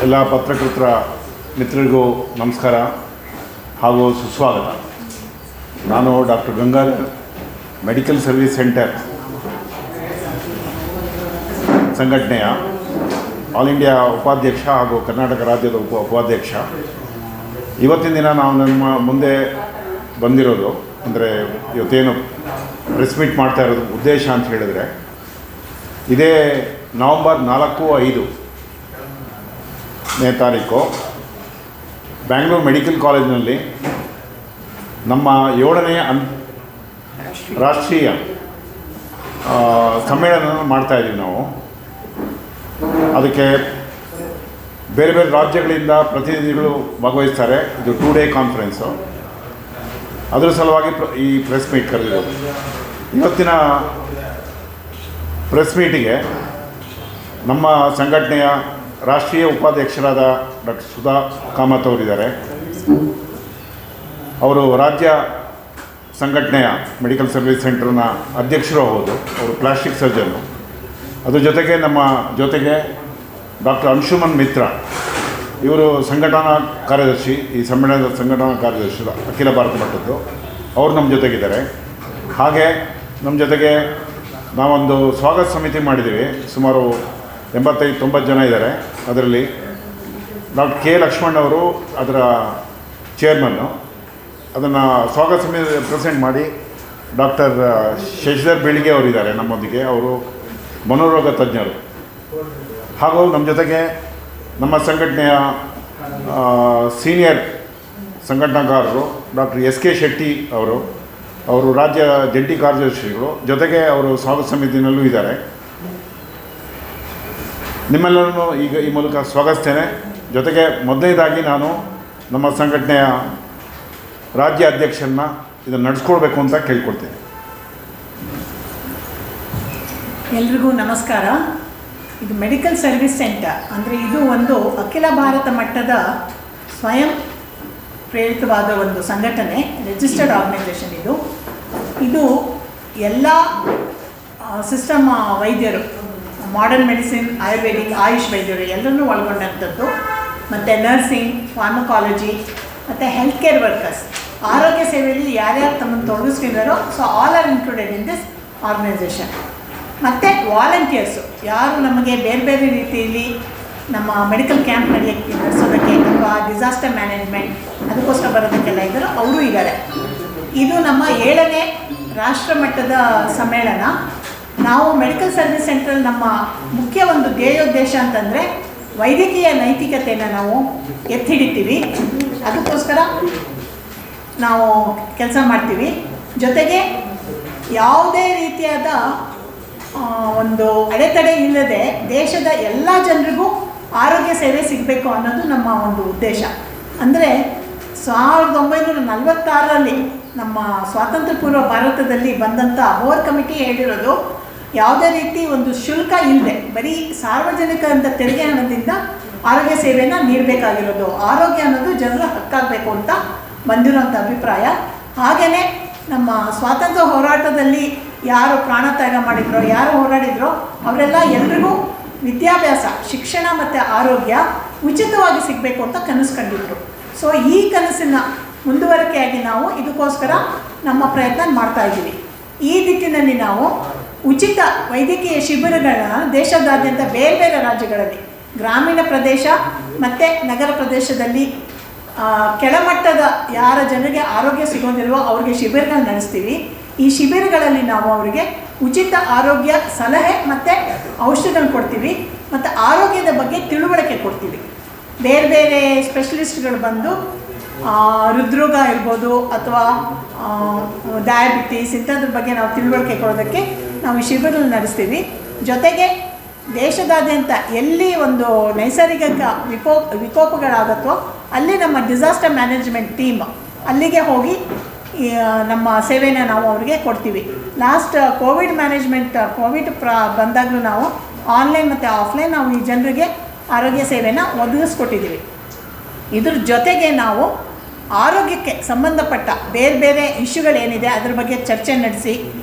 ಎಲ್ಲ ಪತ್ರಕರ್ತರ ಮಿತ್ರರಿಗೂ ನಮಸ್ಕಾರ ಹಾಗೂ ಸುಸ್ವಾಗತ. ನಾನು doctor Gangadhar, medical service centre ಸಂಘಟನೆಯ ಆಲ್ ಇಂಡಿಯಾ ಉಪಾಧ್ಯಕ್ಷ ಹಾಗೂ ಕರ್ನಾಟಕ ರಾಜ್ಯದ ಉಪಾಧ್ಯಕ್ಷ. ಇವತ್ತಿನ ದಿನ ನಾವು ನಮ್ಮ ಮುಂದೆ ಬಂದಿರೋದು ಅಂದರೆ ಇವತ್ತೇನು ಪ್ರೆಸ್ ಮೀಟ್ ಮಾಡ್ತಾ ಇರೋದು ಉದ್ದೇಶ ಅಂತ ಹೇಳಿದರೆ, ಇದೇ ನವಂಬರ್ 4-5ನೇ ತಾರೀಕು ಬ್ಯಾಂಗ್ಳೂರು ಮೆಡಿಕಲ್ ಕಾಲೇಜಿನಲ್ಲಿ ನಮ್ಮ 7ನೇ ರಾಷ್ಟ್ರೀಯ ಸಮ್ಮೇಳನ ಮಾಡ್ತಾಯಿದ್ದೀವಿ ನಾವು. ಅದಕ್ಕೆ ಬೇರೆ ಬೇರೆ ರಾಜ್ಯಗಳಿಂದ ಪ್ರತಿನಿಧಿಗಳು ಭಾಗವಹಿಸ್ತಾರೆ. ಇದು 2 ಡೇ ಕಾನ್ಫರೆನ್ಸು. ಅದರ ಸಲುವಾಗಿ ಈ ಪ್ರೆಸ್ ಮೀಟ್ ಕರೆದಿರೋದು. ಇವತ್ತಿನ ಪ್ರೆಸ್ ಮೀಟಿಗೆ ನಮ್ಮ ಸಂಘಟನೆಯ ರಾಷ್ಟ್ರೀಯ ಉಪಾಧ್ಯಕ್ಷರಾದ ಡಾಕ್ಟರ್ ಸುಧಾ ಕಾಮತ್ ಅವರಿದ್ದಾರೆ. ಅವರು ರಾಜ್ಯ ಸಂಘಟನೆಯ ಮೆಡಿಕಲ್ ಸರ್ವಿಸ್ ಸೆಂಟರ್ನ ಅಧ್ಯಕ್ಷರು ಹೌದು. ಅವರು ಪ್ಲಾಸ್ಟಿಕ್ ಸರ್ಜನ್ನು. ಅದ್ರ ಜೊತೆಗೆ ನಮ್ಮ ಜೊತೆಗೆ ಡಾಕ್ಟರ್ ಅಂಶುಮನ್ ಮಿತ್ರ, ಇವರು ಸಂಘಟನಾ ಕಾರ್ಯದರ್ಶಿ, ಈ ಸಮ್ಮೇಳನದ ಸಂಘಟನಾ ಕಾರ್ಯದರ್ಶಿ ಅಖಿಲ ಭಾರತ ಮಟ್ಟದ್ದು. ಅವರು ನಮ್ಮ ಜೊತೆಗಿದ್ದಾರೆ. ಹಾಗೆ ನಮ್ಮ ಜೊತೆಗೆ ನಾವೊಂದು ಸ್ವಾಗತ ಸಮಿತಿ ಮಾಡಿದ್ದೀವಿ. ಸುಮಾರು 85-90 ಜನ ಇದ್ದಾರೆ. ಅದರಲ್ಲಿ ಡಾಕ್ಟರ್ ಕೆ ಲಕ್ಷ್ಮಣ್ ಅವರು ಅದರ ಚೇರ್ಮನ್ನು. ಅದನ್ನು ಸ್ವಾಗತ ಸಮಿತಿ ಪ್ರೆಸೆಂಟ್ ಮಾಡಿ ಡಾಕ್ಟರ್ ಶಶಿಧರ್ ಬೆಳಿಗ್ಗೆ ಅವರಿದ್ದಾರೆ ನಮ್ಮೊಂದಿಗೆ. ಅವರು ಮನೋರೋಗ ತಜ್ಞರು. ಹಾಗೂ ನಮ್ಮ ಜೊತೆಗೆ ನಮ್ಮ ಸಂಘಟನೆಯ ಸೀನಿಯರ್ ಸಂಘಟನಾಕಾರರು ಡಾಕ್ಟರ್ ಎಸ್ ಕೆ ಶೆಟ್ಟಿ ಅವರು ರಾಜ್ಯ ಜಂಟಿ ಕಾರ್ಯದರ್ಶಿಗಳು. ಜೊತೆಗೆ ಅವರು ಸ್ವಾಗತ ಸಮಿತಿನಲ್ಲೂ ಇದ್ದಾರೆ. ನಿಮ್ಮೆಲ್ಲರನ್ನು ಈಗ ಈ ಮೂಲಕ ಸ್ವಾಗತಿಸ್ತೇನೆ. ಜೊತೆಗೆ ಮೊದಲನೇದಾಗಿ ನಾನು ನಮ್ಮ ಸಂಘಟನೆಯ ರಾಜ್ಯ ಅಧ್ಯಕ್ಷರನ್ನ ಇದನ್ನು ನಡೆಸ್ಕೊಳ್ಬೇಕು ಅಂತ ಕೇಳ್ಕೊಳ್ತೇನೆ. ಎಲ್ರಿಗೂ ನಮಸ್ಕಾರ. ಇದು ಮೆಡಿಕಲ್ ಸರ್ವಿಸ್ ಸೆಂಟರ್ ಅಂದರೆ ಇದು ಒಂದು ಅಖಿಲ ಭಾರತ ಮಟ್ಟದ ಸ್ವಯಂ ಪ್ರೇರಿತವಾದ ಒಂದು ಸಂಘಟನೆ, ರಿಜಿಸ್ಟರ್ಡ್ ಆರ್ಗನೈಸೇಷನ್. ಇದು ಎಲ್ಲ ಸಿಸ್ಟಮ್ ವೈದ್ಯರು, ಮಾಡರ್ನ್ ಮೆಡಿಸಿನ್, ಆಯುರ್ವೇದಿಕ್, ಆಯುಷ್ ವೈದ್ಯರು ಎಲ್ಲರನ್ನೂ ಒಳಗೊಂಡಂಥದ್ದು. ಮತ್ತು ನರ್ಸಿಂಗ್, ಫಾರ್ಮಕಾಲಜಿ ಮತ್ತು ಹೆಲ್ತ್ ಕೇರ್ ವರ್ಕರ್ಸ್, ಆರೋಗ್ಯ ಸೇವೆಯಲ್ಲಿ ಯಾರ್ಯಾರು ತಮ್ಮನ್ನು ತೊಡಗಿಸ್ಕೊಂಡಿದ್ದಾರೋ, so all are included in this organisation. ಮತ್ತು ವಾಲಂಟಿಯರ್ಸು, ಯಾರು ನಮಗೆ ಬೇರೆ ಬೇರೆ ರೀತಿಯಲ್ಲಿ ನಮ್ಮ ಮೆಡಿಕಲ್ ಕ್ಯಾಂಪ್ ನಡೆಸೋದಕ್ಕೆ ಅಥವಾ ಡಿಸಾಸ್ಟರ್ ಮ್ಯಾನೇಜ್ಮೆಂಟ್ ಅದಕ್ಕೋಸ್ಕರ ಬರೋದಕ್ಕೆಲ್ಲ ಇದ್ದರು, ಅವರು ಇದ್ದಾರೆ. ಇದು ನಮ್ಮ 7ನೇ ರಾಷ್ಟ್ರ ಮಟ್ಟದ ಸಮ್ಮೇಳನ. ನಾವು ಮೆಡಿಕಲ್ ಸರ್ವಿಸ್ ಸೆಂಟ್ರಲ್ಲಿ ನಮ್ಮ ಮುಖ್ಯ ಒಂದು ಧ್ಯೇಯೋದ್ದೇಶ ಅಂತಂದರೆ ವೈದ್ಯಕೀಯ ನೈತಿಕತೆಯನ್ನು ನಾವು ಎತ್ತಿ ಹಿಡಿತೀವಿ. ಅದಕ್ಕೋಸ್ಕರ ನಾವು ಕೆಲಸ ಮಾಡ್ತೀವಿ. ಜೊತೆಗೆ ಯಾವುದೇ ರೀತಿಯಾದ ಒಂದು ಅಡೆತಡೆ ಇಲ್ಲದೆ ದೇಶದ ಎಲ್ಲ ಜನರಿಗೂ ಆರೋಗ್ಯ ಸೇವೆ ಸಿಗಬೇಕು ಅನ್ನೋದು ನಮ್ಮ ಒಂದು ಉದ್ದೇಶ. ಅಂದರೆ 1946ರಲ್ಲಿ ನಮ್ಮ ಸ್ವಾತಂತ್ರ್ಯ ಪೂರ್ವ ಭಾರತದಲ್ಲಿ ಬಂದಂಥ ಬೋರ್ ಕಮಿಟಿ ಹೇಳಿರೋದು, ಯಾವುದೇ ರೀತಿ ಒಂದು ಶುಲ್ಕ ಇಲ್ಲದೆ ಬರೀ ಸಾರ್ವಜನಿಕ ಅಂತ ತೆರಿಗೆ ಹಣದಿಂದ ಆರೋಗ್ಯ ಸೇವೆಯನ್ನು ನೀಡಬೇಕಾಗಿರೋದು, ಆರೋಗ್ಯ ಅನ್ನೋದು ಜನರ ಹಕ್ಕಾಗಬೇಕು ಅಂತ ಬಂದಿರೋಂಥ ಅಭಿಪ್ರಾಯ. ಹಾಗೆಯೇ ನಮ್ಮ ಸ್ವಾತಂತ್ರ್ಯ ಹೋರಾಟದಲ್ಲಿ ಯಾರು ಪ್ರಾಣತ್ಯಾಗ ಮಾಡಿದ್ರೋ, ಯಾರು ಹೋರಾಡಿದ್ರೋ ಅವರೆಲ್ಲ ಎಲ್ರಿಗೂ ವಿದ್ಯಾಭ್ಯಾಸ, ಶಿಕ್ಷಣ ಮತ್ತು ಆರೋಗ್ಯ ಉಚಿತವಾಗಿ ಸಿಗಬೇಕು ಅಂತ ಕನಸು ಕಂಡಿದ್ರು. ಸೊ ಈ ಕನಸಿನ ಮುಂದುವರಿಕೆಯಾಗಿ ನಾವು ಇದಕ್ಕೋಸ್ಕರ ನಮ್ಮ ಪ್ರಯತ್ನ ಮಾಡ್ತಾಯಿದ್ದೀವಿ. ಈ ನಿಟ್ಟಿನಲ್ಲಿ ನಾವು ಉಚಿತ ವೈದ್ಯಕೀಯ ಶಿಬಿರಗಳನ್ನ ದೇಶದಾದ್ಯಂತ ಬೇರೆ ಬೇರೆ ರಾಜ್ಯಗಳಲ್ಲಿ, ಗ್ರಾಮೀಣ ಪ್ರದೇಶ ಮತ್ತು ನಗರ ಪ್ರದೇಶದಲ್ಲಿ ಕೆಳಮಟ್ಟದ ಯಾರ ಜನರಿಗೆ ಆರೋಗ್ಯ ಸಿಗೋದಿಲ್ವೋ ಅವ್ರಿಗೆ ಶಿಬಿರಗಳನ್ನ ನಡೆಸ್ತೀವಿ. ಈ ಶಿಬಿರಗಳಲ್ಲಿ ನಾವು ಅವರಿಗೆ ಉಚಿತ ಆರೋಗ್ಯ ಸಲಹೆ ಮತ್ತು ಔಷಧಿಗಳನ್ನ ಕೊಡ್ತೀವಿ ಮತ್ತು ಆರೋಗ್ಯದ ಬಗ್ಗೆ ತಿಳುವಳಿಕೆ ಕೊಡ್ತೀವಿ. ಬೇರೆ ಬೇರೆ ಸ್ಪೆಷಲಿಸ್ಟ್ಗಳು ಬಂದು ಹೃದ್ರೋಗ ಇರ್ಬೋದು ಅಥವಾ ಡಯಾಬಿಟೀಸ್ ಇಂಥದ್ರ ಬಗ್ಗೆ ನಾವು ತಿಳುವಳಿಕೆ ಕೊಡೋದಕ್ಕೆ ನಾವು ಈ ಶಿಬಿರಗಳನ್ನ ನಡೆಸ್ತೀವಿ. ಜೊತೆಗೆ ದೇಶದಾದ್ಯಂತ ಎಲ್ಲಿ ಒಂದು ನೈಸರ್ಗಿಕ ವಿಕೋಪಗಳಾಗುತ್ತೋ ಅಲ್ಲಿ ನಮ್ಮ ಡಿಸಾಸ್ಟರ್ ಮ್ಯಾನೇಜ್ಮೆಂಟ್ ಟೀಮ್ ಅಲ್ಲಿಗೆ ಹೋಗಿ ನಮ್ಮ ಸೇವೆನ ನಾವು ಅವರಿಗೆ ಕೊಡ್ತೀವಿ. ಲಾಸ್ಟ್ ಕೋವಿಡ್ ಬಂದಾಗಲೂ ನಾವು ಆನ್ಲೈನ್ ಮತ್ತು ಆಫ್ಲೈನ್ ನಾವು ಈ ಜನರಿಗೆ ಆರೋಗ್ಯ ಸೇವೆನ ಒದಗಿಸ್ಕೊಟ್ಟಿದ್ದೀವಿ. ಇದ್ರ ಜೊತೆಗೆ ನಾವು ಆರೋಗ್ಯಕ್ಕೆ ಸಂಬಂಧಪಟ್ಟ ಬೇರೆ ಬೇರೆ ಇಶ್ಯೂಗಳೇನಿದೆ ಅದ್ರ ಬಗ್ಗೆ ಚರ್ಚೆ ನಡೆಸಿ,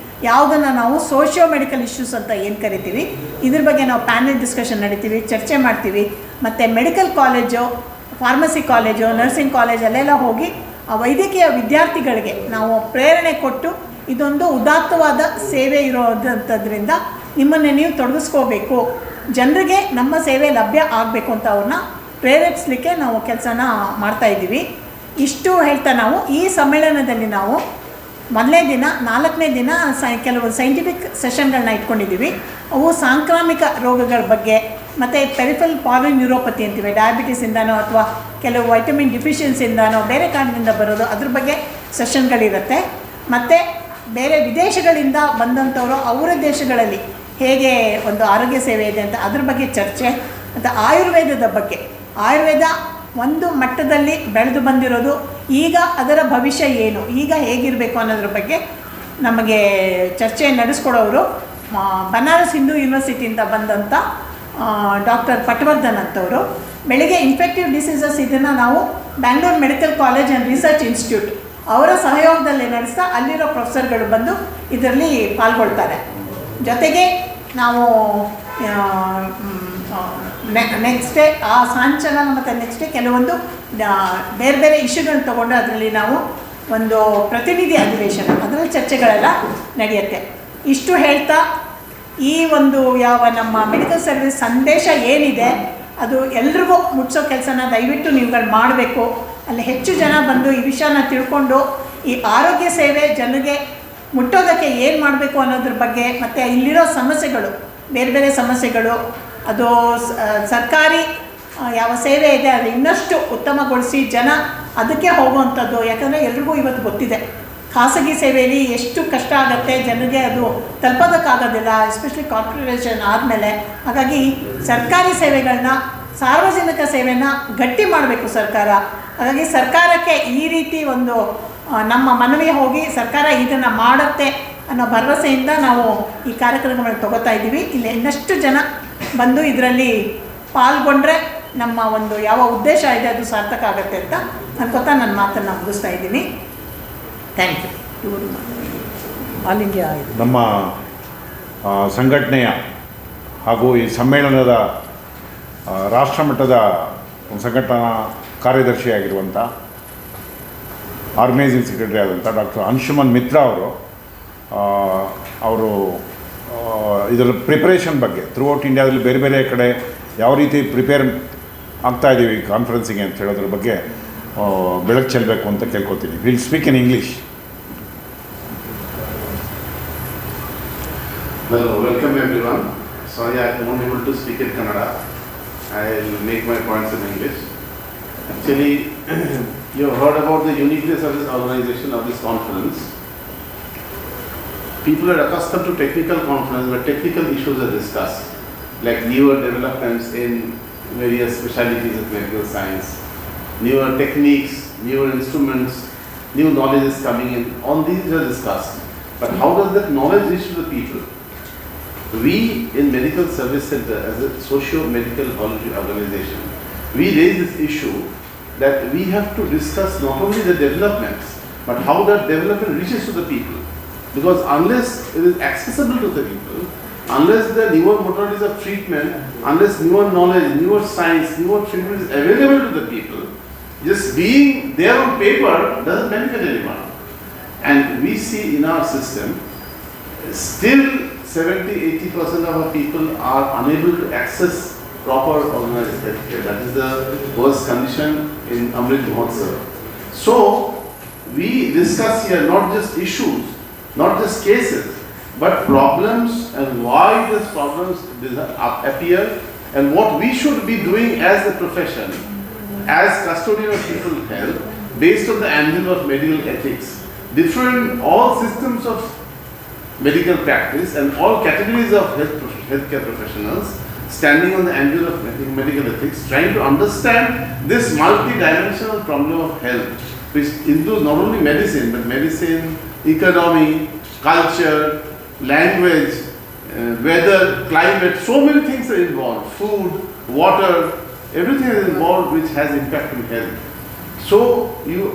ಯಾವುದನ್ನು ನಾವು ಸೋಷಿಯೋ ಮೆಡಿಕಲ್ ಇಶ್ಯೂಸ್ ಅಂತ ಏನು ಕರಿತೀವಿ, ಇದ್ರ ಬಗ್ಗೆ ನಾವು ಪ್ಯಾನೆಲ್ ಡಿಸ್ಕಷನ್ ನಡೀತೀವಿ, ಚರ್ಚೆ ಮಾಡ್ತೀವಿ. ಮತ್ತು medical college, pharmacy college, nursing ಕಾಲೇಜಲ್ಲೆಲ್ಲ ಹೋಗಿ ಆ ವೈದ್ಯಕೀಯ ವಿದ್ಯಾರ್ಥಿಗಳಿಗೆ ನಾವು ಪ್ರೇರಣೆ ಕೊಟ್ಟು ಇದೊಂದು ಉದಾತ್ತವಾದ ಸೇವೆ ಇರೋದಂಥದ್ರಿಂದ ನಿಮ್ಮನ್ನು ನೀವು ತೊಡಗಿಸ್ಕೋಬೇಕು, ಜನರಿಗೆ ನಮ್ಮ ಸೇವೆ ಲಭ್ಯ ಆಗಬೇಕು ಅಂತ ಅವ್ರನ್ನ ಪ್ರೇರೇಪಿಸಲಿಕ್ಕೆ ನಾವು ಕೆಲಸನ ಮಾಡ್ತಾಯಿದ್ದೀವಿ. ಇಷ್ಟು ಹೇಳ್ತಾ ನಾವು ಈ ಸಮ್ಮೇಳನದಲ್ಲಿ ನಾವು ಮೊದಲನೇ ದಿನ 4ನೇ ದಿನ ಕೆಲವು ಸೈಂಟಿಫಿಕ್ ಸೆಷನ್ಗಳನ್ನ ಇಟ್ಕೊಂಡಿದ್ದೀವಿ. ಅವು ಸಾಂಕ್ರಾಮಿಕ ರೋಗಗಳ ಬಗ್ಗೆ ಮತ್ತು ಪೆರಿಫೆರಲ್ ಪಾಲಿನ್ಯೂರೋಪತಿ ಅಂತೀವಿ, ಡಯಾಬಿಟಿಸಿಂದನೋ ಅಥವಾ ಕೆಲವು ವೈಟಮಿನ್ ಡಿಫಿಷಿಯನ್ಸಿಂದನೋ ಬೇರೆ ಕಾರಣದಿಂದ ಬರೋದು, ಅದ್ರ ಬಗ್ಗೆ ಸೆಷನ್ಗಳಿರುತ್ತೆ. ಮತ್ತು ಬೇರೆ ವಿದೇಶಗಳಿಂದ ಬಂದಂಥವರು ಅವರ ದೇಶಗಳಲ್ಲಿ ಹೇಗೆ ಒಂದು ಆರೋಗ್ಯ ಸೇವೆ ಇದೆ ಅಂತ ಅದ್ರ ಬಗ್ಗೆ ಚರ್ಚೆ. ಮತ್ತು ಆಯುರ್ವೇದದ ಬಗ್ಗೆ, ಆಯುರ್ವೇದ ಒಂದು ಮಟ್ಟದಲ್ಲಿ ಬೆಳೆದು ಬಂದಿರೋದು, ಈಗ ಅದರ ಭವಿಷ್ಯ ಏನು, ಈಗ ಹೇಗಿರಬೇಕು ಅನ್ನೋದ್ರ ಬಗ್ಗೆ ನಮಗೆ ಚರ್ಚೆ ನಡೆಸ್ಕೊಡೋರು ಬನಾರಸ್ ಹಿಂದೂ ಯೂನಿವರ್ಸಿಟಿಯಿಂದ ಬಂದಂಥ ಡಾಕ್ಟರ್ ಪಟವರ್ಧನ್ ಅಂತವರು. ಬೆಳಿಗ್ಗೆ ಇನ್ಫೆಕ್ಟಿವ್ ಡಿಸೀಸಸ್ ಇದನ್ನು ನಾವು Bangalore medical college and research institute ಅವರ ಸಹಯೋಗದಲ್ಲಿ ನಡೆಸ್ತಾ ಅಲ್ಲಿರೋ ಪ್ರೊಫೆಸರ್ಗಳು ಬಂದು ಇದರಲ್ಲಿ ಪಾಲ್ಗೊಳ್ತಾರೆ. ಜೊತೆಗೆ ನಾವು ನೆಕ್ಸ್ಟ್ ಡೇ ಆ ಸಾಯಂಕಾಲ ಮತ್ತು ನೆಕ್ಸ್ಟ್ ಡೇ ಕೆಲವೊಂದು ಬೇರೆ ಬೇರೆ ಇಶ್ಯೂಗಳನ್ನ ತೊಗೊಂಡು ಅದರಲ್ಲಿ ನಾವು ಒಂದು ಪ್ರತಿನಿಧಿ ಅಧಿವೇಶನ, ಅದರಲ್ಲಿ ಚರ್ಚೆಗಳೆಲ್ಲ ನಡೆಯುತ್ತೆ. ಇಷ್ಟು ಹೇಳ್ತಾ ಈ ಒಂದು ಯಾವ ನಮ್ಮ ಮೆಡಿಕಲ್ ಸರ್ವಿಸ್ ಸಂದೇಶ ಏನಿದೆ ಅದು ಎಲ್ರಿಗೂ ಮುಟ್ಸೋ ಕೆಲಸನ ದಯವಿಟ್ಟು ನೀವುಗಳು ಮಾಡಬೇಕು. ಅಲ್ಲಿ ಹೆಚ್ಚು ಜನ ಬಂದು ಈ ವಿಷಯನ ತಿಳ್ಕೊಂಡು ಈ ಆರೋಗ್ಯ ಸೇವೆ ಜನರಿಗೆ ಮುಟ್ಟೋದಕ್ಕೆ ಏನು ಮಾಡಬೇಕು ಅನ್ನೋದ್ರ ಬಗ್ಗೆ, ಮತ್ತು ಇಲ್ಲಿರೋ ಸಮಸ್ಯೆಗಳು, ಬೇರೆ ಬೇರೆ ಸಮಸ್ಯೆಗಳು, ಅದು ಸರ್ಕಾರಿ ಯಾವ ಸೇವೆ ಇದೆ ಅದು ಇನ್ನಷ್ಟು ಉತ್ತಮಗೊಳಿಸಿ ಜನ ಅದಕ್ಕೆ ಹೋಗುವಂಥದ್ದು. ಯಾಕಂದರೆ ಎಲ್ರಿಗೂ ಇವತ್ತು ಗೊತ್ತಿದೆ ಖಾಸಗಿ ಸೇವೆಯಲ್ಲಿ ಎಷ್ಟು ಕಷ್ಟ ಆಗುತ್ತೆ, ಜನರಿಗೆ ಅದು ತಲುಪೋದಕ್ಕಾಗೋದಿಲ್ಲ, ಎಸ್ಪೆಷಲಿ ಕಾರ್ಪೊರೇಷನ್ ಆದಮೇಲೆ. ಹಾಗಾಗಿ ಸರ್ಕಾರಿ ಸೇವೆಗಳನ್ನ, ಸಾರ್ವಜನಿಕ ಸೇವೆನ ಗಟ್ಟಿ ಮಾಡಬೇಕು ಸರ್ಕಾರ. ಹಾಗಾಗಿ ಸರ್ಕಾರಕ್ಕೆ ಈ ರೀತಿ ಒಂದು ನಮ್ಮ ಮನವಿ ಹೋಗಿ ಸರ್ಕಾರ ಇದನ್ನು ಮಾಡುತ್ತೆ ಅನ್ನೋ ಭರವಸೆಯಿಂದ ನಾವು ಈ ಕಾರ್ಯಕ್ರಮಗಳನ್ನು ತಗೋತಾ ಇದ್ದೀವಿ. ಇಲ್ಲಿ ಇನ್ನಷ್ಟು ಜನ ಬಂದು ಇದರಲ್ಲಿ ಪಾಲ್ಗೊಂಡ್ರೆ ನಮ್ಮ ಒಂದು ಯಾವ ಉದ್ದೇಶ ಇದೆ ಅದು ಸಾರ್ಥಕ ಆಗುತ್ತೆ ಅಂತ ಅನ್ಕೋತಾ ನನ್ನ ಮಾತನ್ನು ಮುಗಿಸ್ತಾ ಇದ್ದೀನಿ. Thank you. ಆಲ್ ಇಂಡಿಯಾ ನಮ್ಮ ಸಂಘಟನೆಯ ಹಾಗೂ ಈ ಸಮ್ಮೇಳನದ ರಾಷ್ಟ್ರಮಟ್ಟದ ಸಂಘಟನಾ ಕಾರ್ಯದರ್ಶಿಯಾಗಿರುವಂಥ ಆರ್ಗನೈಸಿಂಗ್ ಸೆಕ್ರೆಟರಿ ಆದಂಥ ಡಾಕ್ಟರ್ ಅಂಶುಮನ್ ಮಿತ್ರ ಅವರು ಇದರ ಪ್ರಿಪರೇಷನ್ ಬಗ್ಗೆ ಥ್ರೂಔಟ್ ಇಂಡಿಯಾದಲ್ಲಿ ಬೇರೆ ಬೇರೆ ಕಡೆ ಯಾವ ರೀತಿ ಪ್ರಿಪೇರ್ ಆಗ್ತಾ ಇದ್ದೀವಿ ಕಾನ್ಫರೆನ್ಸಿಗೆ ಅಂತ ಹೇಳೋದ್ರ ಬಗ್ಗೆ ಬೆಳಕು ಚೆಲ್ಲಬೇಕು ಅಂತ ಕೇಳ್ಕೊತೀನಿ. Will speak in English. Well, welcome everyone. Sorry I am not able to speak in Kannada. I will make my points in English. Actually, you have heard about the uniqueness of this organization of this conference. People are accustomed to technical conference where technical issues are discussed, like newer developments in various specialties of medical science, newer techniques, newer instruments, new knowledge is coming in. On these are discussed. But how does that knowledge reach to the people? We in Medical Service Center, as a socio-medical voluntary organization, we raise this issue that we have to discuss not only the developments, but how that development reaches to the people. Because unless it is accessible to the people, unless the newer modalities of treatment, unless newer knowledge, newer science, newer treatment is available to the people, just being there on paper doesn't benefit anyone. And we see in our system, still 70-80% of our people are unable to access proper organized healthcare. That is the worst condition in Amrit Mahotsav. So, we discuss here not just issues, not just cases, but problems and why these problems appear and what we should be doing as a profession, as custodian of people's health, based on the angle of medical ethics. Different, all systems of medical practice and all categories of healthcare professionals standing on the angle of medical ethics, trying to understand this multi-dimensional problem of health, which includes not only medicine, but medicine, economy, culture, language, weather, climate, so many things are involved, food, water, everything is involved which has impact on health. So you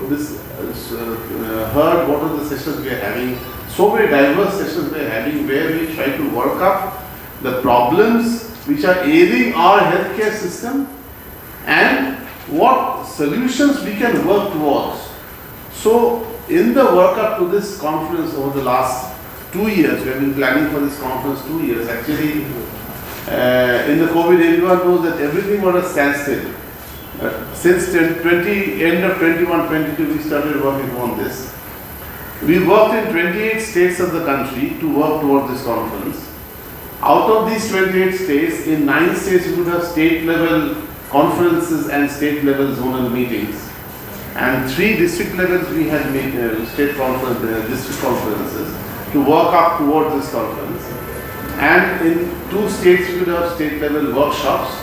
heard what are the sessions we are having. So many diverse sessions we are having where we try to work up the problems which are ailing our healthcare system and what solutions we can work towards. So in the work up to this conference over the last 2 years, we have been planning for this conference 2 years. Actually, in the COVID, everyone knows that everything was a standstill. Since end of 21-22, we started working on this. We worked in 28 states of the country to work towards this conference. Out of these 28 states, in 9 states we would have state level conferences and state level zonal meetings. And 3 district levels we had state conferences, district conferences to work up towards this conference. And in 2 states we would have state level workshops,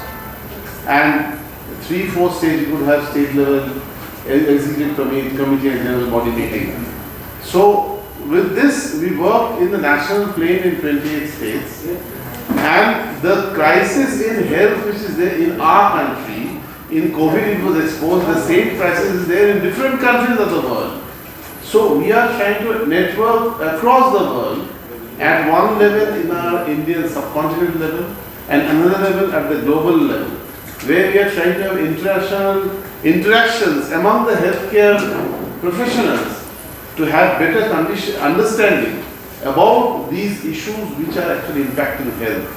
and 3-4 states we would have state level executive committee and general body meeting. So with this we worked in the national plane in 28 states, and the crisis in health which is there in our country, in COVID it was exposed, the same crisis is there in different countries of the world. So we are trying to network across the world at one level in our Indian subcontinent level and another level at the global level, where we are trying to have international interactions among the healthcare professionals to have better understanding about these issues which are actually impacting health.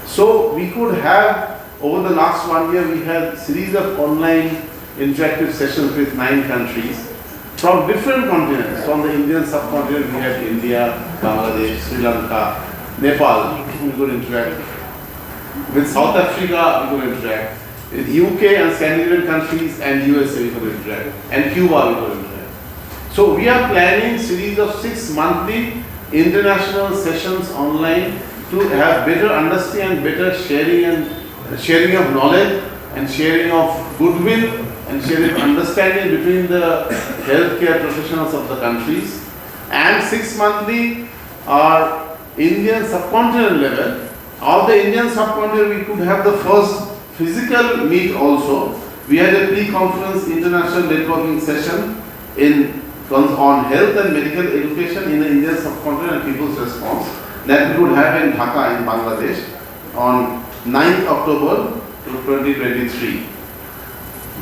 So we could have, over the last 1 year, we had series of online interactive sessions with 9 countries from different continents. From the Indian subcontinent, we had India, Bangladesh, Sri Lanka, Nepal, we could interact. With South Africa, we could interact. With UK and Scandinavian countries and USA, we could interact. And Cuba, we could interact. So we are planning series of 6 monthly international sessions online to have better understanding, better sharing of knowledge and sharing of goodwill and sharing of understanding between the healthcare professionals of the countries. And 6 monthly are Indian subcontinent level. Of the Indian subcontinent, we could have the first physical meet also. We had a pre-conference international networking session on health and medical education in the Indian subcontinent and people's response that we would have in Dhaka in Bangladesh on 9th October 2023.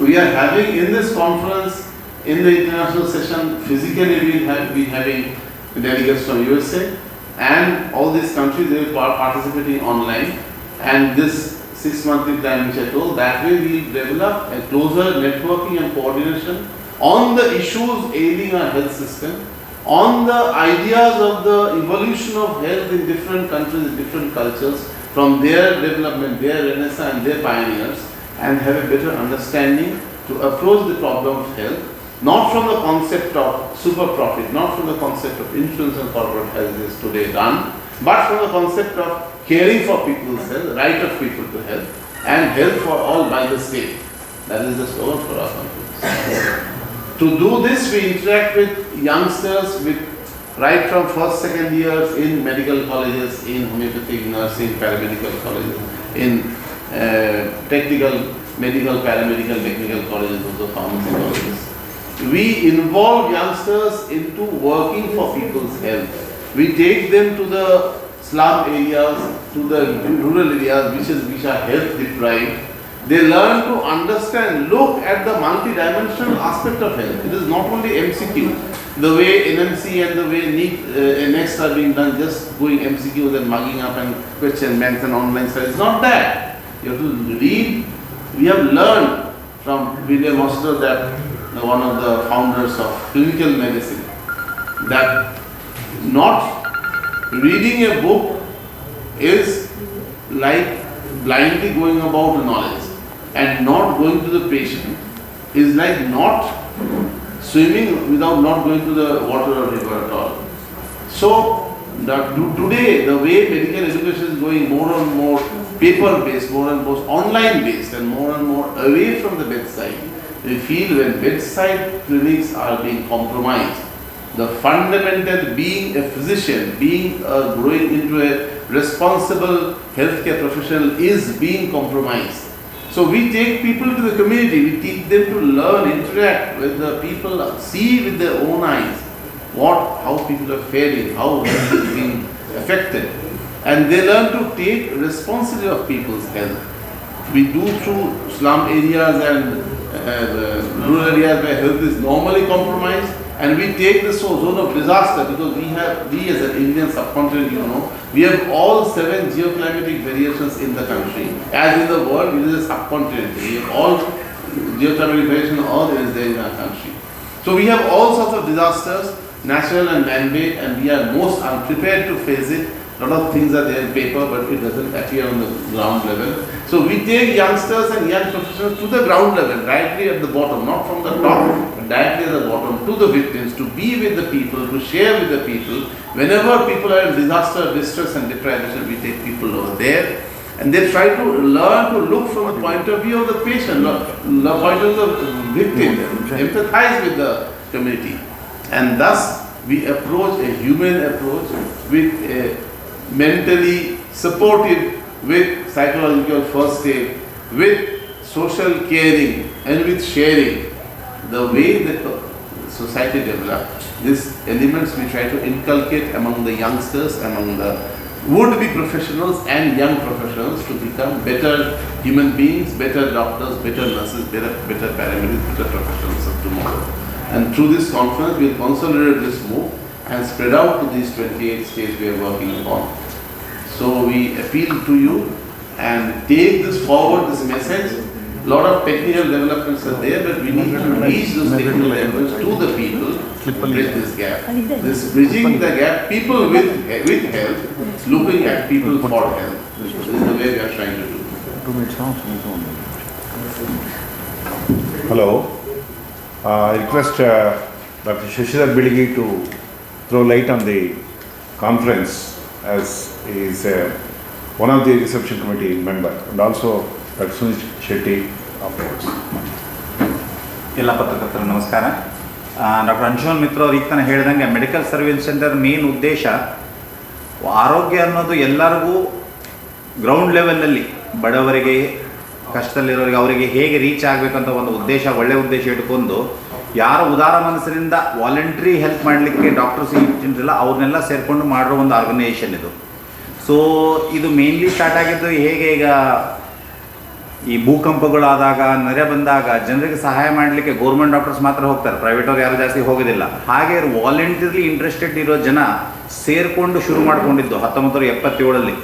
We are having in this conference, in the international session, physically we will be having delegates from USA and all these countries, they will be participating online, and this 6 monthly plan which I told, that way we will develop a closer networking and coordination on the issues ailing our health system, on the ideas of the evolution of health in different countries, different cultures, from their development, their renaissance and their pioneers, and have a better understanding to approach the problem of health, not from the concept of super profit, not from the concept of insurance and corporate health is today done, but from the concept of caring for people's health, right of people to health, and health for all by the state. That is the slogan for our conference. To do this, we interact with youngsters right from first, second years in medical colleges, in homeopathic nursing, paramedical colleges, in technical, medical, paramedical, technical colleges, also pharmacy colleges. We involve youngsters into working for people's health. We take them to the slum areas, to the rural areas which are health deprived. They learn to understand, look at the multi-dimensional aspect of health. It is not only MCQ, the way NMC and the way NEXT are being done, just going MCQs and mugging up and question banks and online studies. It's not that. You have to read. We have learned from William Osler, that one of the founders of clinical medicine, that not reading a book is like blindly going about knowledge, and not going to the patient is like not swimming without not going to the water or river at all. So today the way medical education is going more and more paper based, more and more online based, and more away from the bedside, we feel when bedside clinics are being compromised, the fundamental being a physician, being growing into a responsible healthcare professional is being compromised. So we take people to the community, we teach them to learn, interact with the people, see with their own eyes how people are faring, how health is being affected. And they learn to take responsibility of people's health. We do through slum areas and rural areas where health is normally compromised, and we take this zone of disaster because we as an Indian subcontinent, we have all 7 geoclimatic variations in the country. As in the world, it is a subcontinent. We have all geoclimatic variations, all there is there in our country. So we have all sorts of disasters, natural and man-made, and we are most unprepared to face it. A lot of things are there in paper, but it doesn't appear on the ground level. So we take youngsters and young professionals to the ground level, directly at the bottom, not from the top, but directly at the bottom, to the victims, to be with the people, to share with the people. Whenever people are in disaster, distress and deprivation, we take people over there. And they try to learn to look from the point of view of the patient, the point of the victim, empathize with the community. And thus, we approach a human approach with a mentally supportive, with psychological first aid, with social caring, and with sharing. The way that society develops, these elements we try to inculcate among the youngsters, among the would-be professionals and young professionals to become better human beings, better doctors, better nurses, better paramedics, better professionals of tomorrow. And through this conference, we will consolidate this move and spread out to these 28 states we are working upon. So we appeal to you and take this forward, this message. A lot of technical developments are there, but we need to reach those technical developments to the people to bridge this gap. This bridging the gap, people with health, looking at people for health. This is the way we are trying to do. Hello. I request Dr. Shashidhar Biligi to throw light on the conference, as he is one of the reception committee member, and also Dr. Sunil Shetty afterwards. ಎಲ್ಲ ಪತ್ರಕರ್ತರು ನಮಸ್ಕಾರ. Doctor Anshuman ಮಿತ್ರ ಅವರು ಈಗ ತಾನೇ ಹೇಳಿದಂಗೆ medical service centre main ಉದ್ದೇಶ ಆರೋಗ್ಯ ಅನ್ನೋದು ಎಲ್ಲರಿಗೂ ಗ್ರೌಂಡ್ ಲೆವೆಲಲ್ಲಿ ಬಡವರಿಗೆ, ಕಷ್ಟದಲ್ಲಿರೋರಿಗೆ, ಅವರಿಗೆ ಹೇಗೆ ರೀಚ್ ಆಗಬೇಕಂತ ಒಂದು ಉದ್ದೇಶ, ಒಳ್ಳೆಯ ಉದ್ದೇಶ ಇಟ್ಕೊಂಡು ಯಾರು ಉದಾರ ಮನಸ್ಸಿನಿಂದ ವಾಲಂಟ್ರಿ ಹೆಲ್ಪ್ ಮಾಡಲಿಕ್ಕೆ ಡಾಕ್ಟರ್ಸ್ ಇಟ್ಟಿಲ್ಲ ಅವ್ರನ್ನೆಲ್ಲ ಸೇರಿಕೊಂಡು ಮಾಡಿರೋ ಒಂದು ಆರ್ಗನೈಸೇಷನ್ ಇದು. ಸೊ ಇದು ಮೇನ್ಲಿ ಸ್ಟಾರ್ಟ್ ಆಗಿದ್ದು ಹೇಗೆ, ಈಗ ಈ ಭೂಕಂಪಗಳಾದಾಗ, ನೆರೆ ಬಂದಾಗ ಜನರಿಗೆ ಸಹಾಯ ಮಾಡಲಿಕ್ಕೆ ಗೌರ್ಮೆಂಟ್ ಡಾಕ್ಟರ್ಸ್ ಮಾತ್ರ ಹೋಗ್ತಾರೆ, ಪ್ರೈವೇಟ್ ಅವ್ರು ಯಾರು ಜಾಸ್ತಿ ಹೋಗೋದಿಲ್ಲ. ಹಾಗೆ ವಾಲಂಟಿಯರ್ಲಿ ಇಂಟ್ರೆಸ್ಟೆಡ್ ಇರೋ ಜನ ಸೇರಿಕೊಂಡು ಶುರು ಮಾಡ್ಕೊಂಡಿದ್ದು 1977.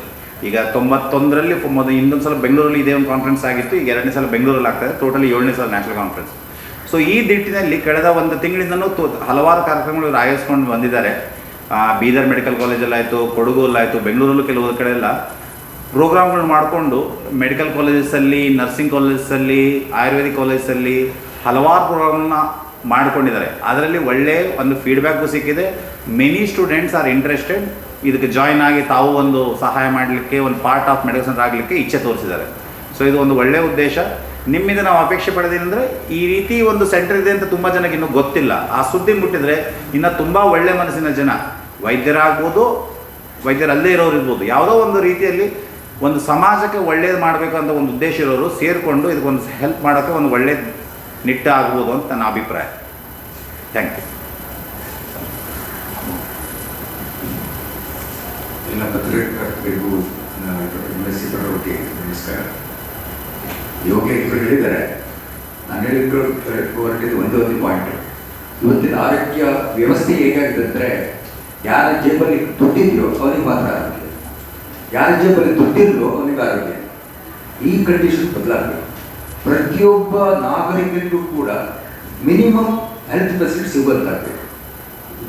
ಈಗ 91ರಲ್ಲಿ ಇನ್ನೊಂದು ಸಲ ಬೆಂಗಳೂರಲ್ಲಿ ಇದೇ ಒಂದು ಕಾನ್ಫರೆನ್ಸ್ ಆಗಿತ್ತು, ಈಗ 2ನೇ ಸಲ ಬೆಂಗಳೂರಲ್ಲಿ ಆಗ್ತದೆ, ಟೋಟಲಿ 7ನೇ ಸಲ ನ್ಯಾಷನಲ್ ಕಾನ್ಫರೆನ್ಸ್. ಸೊ ಈ ನಿಟ್ಟಿನಲ್ಲಿ ಕಳೆದ ಒಂದು ತಿಂಗಳಿಂದನೂ ಹಲವಾರು ಕಾರ್ಯಕ್ರಮಗಳು ಇವರು ಆಯೋಜಿಸ್ಕೊಂಡು ಬಂದಿದ್ದಾರೆ. ಬೀದರ್ ಮೆಡಿಕಲ್ ಕಾಲೇಜಲ್ಲಾಯಿತು, ಕೊಡಗಲ್ಲಾಯಿತು, ಬೆಂಗಳೂರಲ್ಲೂ ಕೆಲವು ಕಡೆ ಎಲ್ಲ ಪ್ರೋಗ್ರಾಮ್ಗಳು ಮಾಡಿಕೊಂಡು ಮೆಡಿಕಲ್ ಕಾಲೇಜಸಲ್ಲಿ, ನರ್ಸಿಂಗ್ ಕಾಲೇಜಸಲ್ಲಿ, ಆಯುರ್ವೇದಿಕ್ ಕಾಲೇಜಲ್ಲಿ ಹಲವಾರು ಪ್ರೋಗ್ರಾಮ್ನ ಮಾಡಿಕೊಂಡಿದ್ದಾರೆ. ಅದರಲ್ಲಿ ಒಳ್ಳೆಯ ಒಂದು ಫೀಡ್ಬ್ಯಾಕು ಸಿಕ್ಕಿದೆ. ಮೆನಿ ಸ್ಟೂಡೆಂಟ್ಸ್ ಆರ್ ಇಂಟ್ರೆಸ್ಟೆಡ್, ಇದಕ್ಕೆ ಜಾಯ್ನ್ ಆಗಿ ತಾವು ಒಂದು ಸಹಾಯ ಮಾಡಲಿಕ್ಕೆ, ಒಂದು ಪಾರ್ಟ್ ಆಫ್ ಮೆಡಿಕಲ್ ಸೆಂಟರ್ ಆಗಲಿಕ್ಕೆ ಇಚ್ಛೆ ತೋರಿಸಿದ್ದಾರೆ. ಸೊ ಇದು ಒಂದು ಒಳ್ಳೆಯ ಉದ್ದೇಶ. ನಿಮ್ಮಿಂದ ನಾವು ಅಪೇಕ್ಷೆ ಪಡೆದೇನೆಂದರೆ, ಈ ರೀತಿ ಒಂದು ಸೆಂಟರ್ ಇದೆ ಅಂತ ತುಂಬ ಜನಕ್ಕೆ ಇನ್ನೂ ಗೊತ್ತಿಲ್ಲ. ಆ ಸುದ್ದಿ ಮುಟ್ಟಿದರೆ ಇನ್ನು ತುಂಬ ಒಳ್ಳೆ ಮನಸ್ಸಿನ ಜನ, ವೈದ್ಯರಾಗ್ಬೋದು, ವೈದ್ಯರಲ್ಲೇ ಇರೋರು ಇರ್ಬೋದು, ಯಾವುದೋ ಒಂದು ರೀತಿಯಲ್ಲಿ ಒಂದು ಸಮಾಜಕ್ಕೆ ಒಳ್ಳೇದು ಮಾಡಬೇಕು ಅಂತ ಒಂದು ಉದ್ದೇಶ ಇರೋರು ಸೇರಿಕೊಂಡು ಇದಕ್ಕೊಂದು ಹೆಲ್ಪ್ ಮಾಡೋಕ್ಕೆ ಒಂದು ಒಳ್ಳೆಯ ನಿಟ್ಟ ಆಗ್ಬೋದು ಅಂತ ನನ್ನ ಅಭಿಪ್ರಾಯ. Thank you. ಎಲ್ಲ ಪತ್ರಕರ್ತರಿಗೂ ಅವರಿಗೆ ನಮಸ್ಕಾರ. ಯೋಗ ಇಬ್ಬರು ಹೇಳಿದ್ದಾರೆ, ನಾನು ಹೇಳಿದ್ರು ಹೊರಟಿದ್ದು ಒಂದೇ ಪಾಯಿಂಟ್. ಇವತ್ತಿನ ಆರೋಗ್ಯ ವ್ಯವಸ್ಥೆ ಹೇಗಾಗಿದೆ ಅಂದರೆ, ಯಾರ ಜೇಬಲ್ಲಿ ದುಡ್ಡಿದೆಯೋ ಅವನಿಗೆ ಮಾತ್ರ ಆರೋಗ್ಯ, ಯಾರ ಜೇಬಲ್ಲಿ ದುಡ್ಡಿಲ್ಲೋ ಅವನಿಗೆ ಆರೋಗ್ಯ. ಈ ಕಂಡೀಷನ್ ಬದಲಾಗಬೇಕು. ಪ್ರತಿಯೊಬ್ಬ ನಾಗರಿಕರಿಗೂ ಕೂಡ ಮಿನಿಮಮ್ ಹೆಲ್ತ್ ಫೆಸಿಲಿಟಿ ಸಿಗುವಂತಾಗಬೇಕು.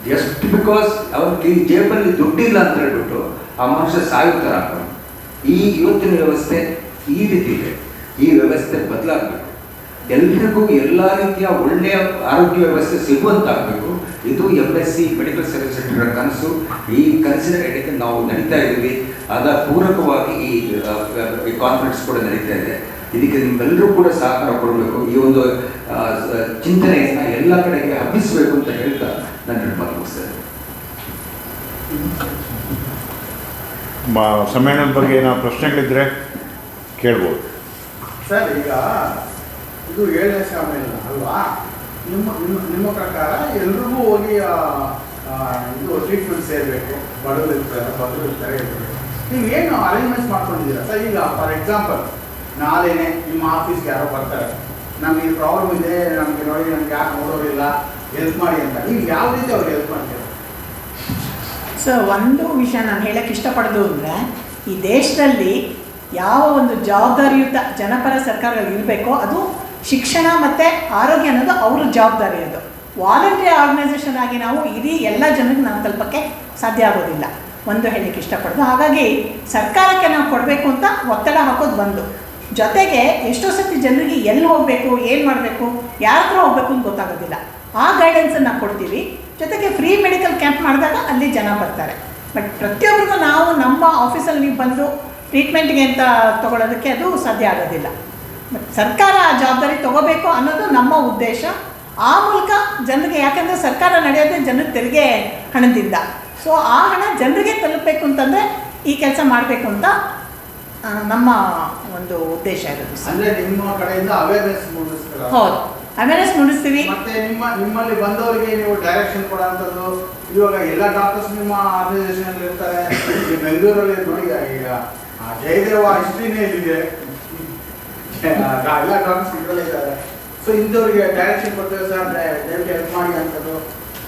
ಜಸ್ಟ್ ಬಿಕಾಸ್ ಅವನಿಗೆ ಜೇಬಲ್ಲಿ ದುಡ್ಡಿಲ್ಲ ಅಂತ ಹೇಳ್ಬಿಟ್ಟು ಆ ಮನುಷ್ಯ ಸಾಯುತ್ತರ ಆಗ್ತಾನೆ. ಇವತ್ತಿನ ವ್ಯವಸ್ಥೆ ಈ ರೀತಿ ಇದೆ. ಈ ವ್ಯವಸ್ಥೆ ಬದಲಾಗಬೇಕು. ಎಲ್ರಿಗೂ ಎಲ್ಲ ರೀತಿಯ ಒಳ್ಳೆಯ ಆರೋಗ್ಯ ವ್ಯವಸ್ಥೆ ಸಿಗುವಂತಾಗಬೇಕು. ಇದು MSc ಮೆಡಿಕಲ್ ಸರ್ವಿಸ್ ಸೆಂಟರ್ ಕನಸು. ಈ ಕನಸಿನ ಎಡೆಗೆ ನಾವು ನಡೀತಾ ಇದ್ದೀವಿ. ಅದರ ಪೂರಕವಾಗಿ ಈ ಕಾನ್ಫರೆನ್ಸ್ ಕೂಡ ನಡೀತಾ ಇದೆ. ಇದಕ್ಕೆ ನಿಮ್ಮೆಲ್ಲರೂ ಕೂಡ ಸಹಕಾರ ಕೊಡಬೇಕು. ಈ ಒಂದು ಚಿಂತನೆಯನ್ನು ಎಲ್ಲ ಕಡೆಗೆ ಹಬ್ಬಿಸಬೇಕು ಅಂತ ಹೇಳ್ತಾ ನನ್ನ ಮಾತು ಮುಗಿಸ್ತೇನೆ. ಸಮ್ಮೇಳನದ ಬಗ್ಗೆ ಏನೋ ಪ್ರಶ್ನೆಗಳಿದ್ದರೆ ಕೇಳ್ಬೋದು. ಸರ್ ಈಗ ಇದು 7ನೇ ಸಾಮಾನ್ಯ ಅಲ್ವಾ? ನಿಮ್ಮ ಪ್ರಕಾರ ಎಲ್ರಿಗೂ ಹೋಗಿ ಇದು ಟ್ರೀಟ್ಮೆಂಟ್ ಸೇರಬೇಕು, ಬಡವರು ಇರ್ತಾರೆ, ಬಡವರು ಇರ್ತಾರೆ. ನೀವು ಏನು ಅರೇಂಜ್ಮೆಂಟ್ಸ್ ಮಾಡ್ಕೊಂಡಿದ್ದೀರಾ ಸರ್? ಈಗ ಫಾರ್ ಎಕ್ಸಾಂಪಲ್ ನಾಳೆನೇ ನಿಮ್ಮ ಆಫೀಸ್ಗೆ ಯಾರೋ ಬರ್ತಾರೆ, ನಮಗೆ ಪ್ರಾಬ್ಲಮ್ ಇದೆ, ನಮಗೆ ನೋಡಿ ನಮ್ಗೆ ಯಾರು ನೋಡೋರಿಲ್ಲ, ಹೆಲ್ಪ್ ಮಾಡಿ ಅಂತ, ನೀವು ಯಾವ ರೀತಿ ಅವ್ರಿಗೆ ಹೆಲ್ಪ್ ಮಾಡ್ತೀರಾ? ಸೊ ಒಂದು ವಿಷಯ ನಾನು ಹೇಳಕ್ಕೆ ಇಷ್ಟಪಡೋದು ಅಂದರೆ, ಈ ದೇಶದಲ್ಲಿ ಯಾವ ಒಂದು ಜವಾಬ್ದಾರಿಯುತ ಜನಪರ ಸರ್ಕಾರಗಳು ಇರಬೇಕೋ ಅದು ಶಿಕ್ಷಣ ಮತ್ತು ಆರೋಗ್ಯ ಅನ್ನೋದು ಅವ್ರ ಜವಾಬ್ದಾರಿ. ಅದು ವಾಲಂಟ್ರಿ ಆರ್ಗನೈಸೇಷನ್ ಆಗಿ ನಾವು ಇಡೀ ಎಲ್ಲ ಜನರಿಗೆ ನಾವು ತಲುಪೋಕ್ಕೆ ಸಾಧ್ಯ ಆಗೋದಿಲ್ಲ, ಒಂದು ಹೇಳಕ್ಕೆ ಇಷ್ಟಪಡೋದು. ಹಾಗಾಗಿ ಸರ್ಕಾರಕ್ಕೆ ನಾವು ಕೊಡಬೇಕು ಅಂತ ಒತ್ತಡ ಹಾಕೋದು ಒಂದು. ಜೊತೆಗೆ ಎಷ್ಟೋ ಸತಿ ಜನರಿಗೆ ಎಲ್ಲಿ ಹೋಗಬೇಕು, ಏನು ಮಾಡಬೇಕು, ಯಾರ ಹತ್ರ ಹೋಗಬೇಕು ಅಂತ ಗೊತ್ತಾಗೋದಿಲ್ಲ. ಆ ಗೈಡೆನ್ಸನ್ನು ನಾವು ಕೊಡ್ತೀವಿ. ಜೊತೆಗೆ ಫ್ರೀ ಮೆಡಿಕಲ್ ಕ್ಯಾಂಪ್ ಮಾಡಿದಾಗ ಅಲ್ಲಿ ಜನ ಬರ್ತಾರೆ. ಬಟ್ ಪ್ರತಿಯೊಬ್ಬರಿಗೂ ನಾವು ನಮ್ಮ ಆಫೀಸಲ್ಲಿ ನೀವು ಬಂದು ಟ್ರೀಟ್ಮೆಂಟ್ಗೆ ಅಂತ ತೊಗೊಳೋದಕ್ಕೆ ಅದು ಸಾಧ್ಯ ಆಗೋದಿಲ್ಲ. ಬಟ್ ಸರ್ಕಾರ ಆ ಜವಾಬ್ದಾರಿ ತೊಗೋಬೇಕು ಅನ್ನೋದು ನಮ್ಮ ಉದ್ದೇಶ. ಆ ಮೂಲಕ ಜನರಿಗೆ, ಯಾಕೆಂದರೆ ಸರ್ಕಾರ ನಡೆಯೋದೇ ಜನರ ತೆರಿಗೆ ಹಣದಿಂದ. ಸೊ ಆ ಹಣ ಜನರಿಗೆ ತಲುಪಬೇಕು ಅಂತಂದರೆ ಈ ಕೆಲಸ ಮಾಡಬೇಕು ಅಂತ ನಮ್ಮ ಒಂದು ಉದ್ದೇಶ ಇರೋದು. ಅಂದರೆ ನಿಮ್ಮ ಕಡೆಯಿಂದ ಅವೇರ್ನೆಸ್ ಮೂಡಿಸ್ತೀರಾ? ಹೌದು, ಅವೇರ್ನೆಸ್ ಮೂಡಿಸ್ತೀವಿ. ಮತ್ತೆ ನಿಮ್ಮಲ್ಲಿ ಬಂದವರಿಗೆ ನೀವು ಡೈರೆಕ್ಷನ್ ಕೊಡೋಂಥದ್ದು. ಇವಾಗ ಎಲ್ಲ ಡಾಕ್ಟರ್ಸ್ ನಿಮ್ಮ ಆರ್ಗನೈಸೇಷನ್ ಇರ್ತಾರೆ. ಈ ಬೆಂಗಳೂರಲ್ಲಿ ನೋಡಿ, ಈಗ ಜಯದೇವ ಹಿಸ್ಟ್ರಿನೇ ಇದೆ, ಎಲ್ಲ ಡಾಕ್ಟರ್ಸ್ ಇದರಲ್ಲೇ ಇದ್ದಾರೆ. ಸೊ ಇಂಥವ್ರಿಗೆ ಡೈರೆಕ್ಷನ್ ಕೊಡ್ತೇವೆ ಸರ್, ದಯವಿಟ್ಟು ಹೆಲ್ಪ್ ಮಾಡಿ ಅಂತದ್ದು.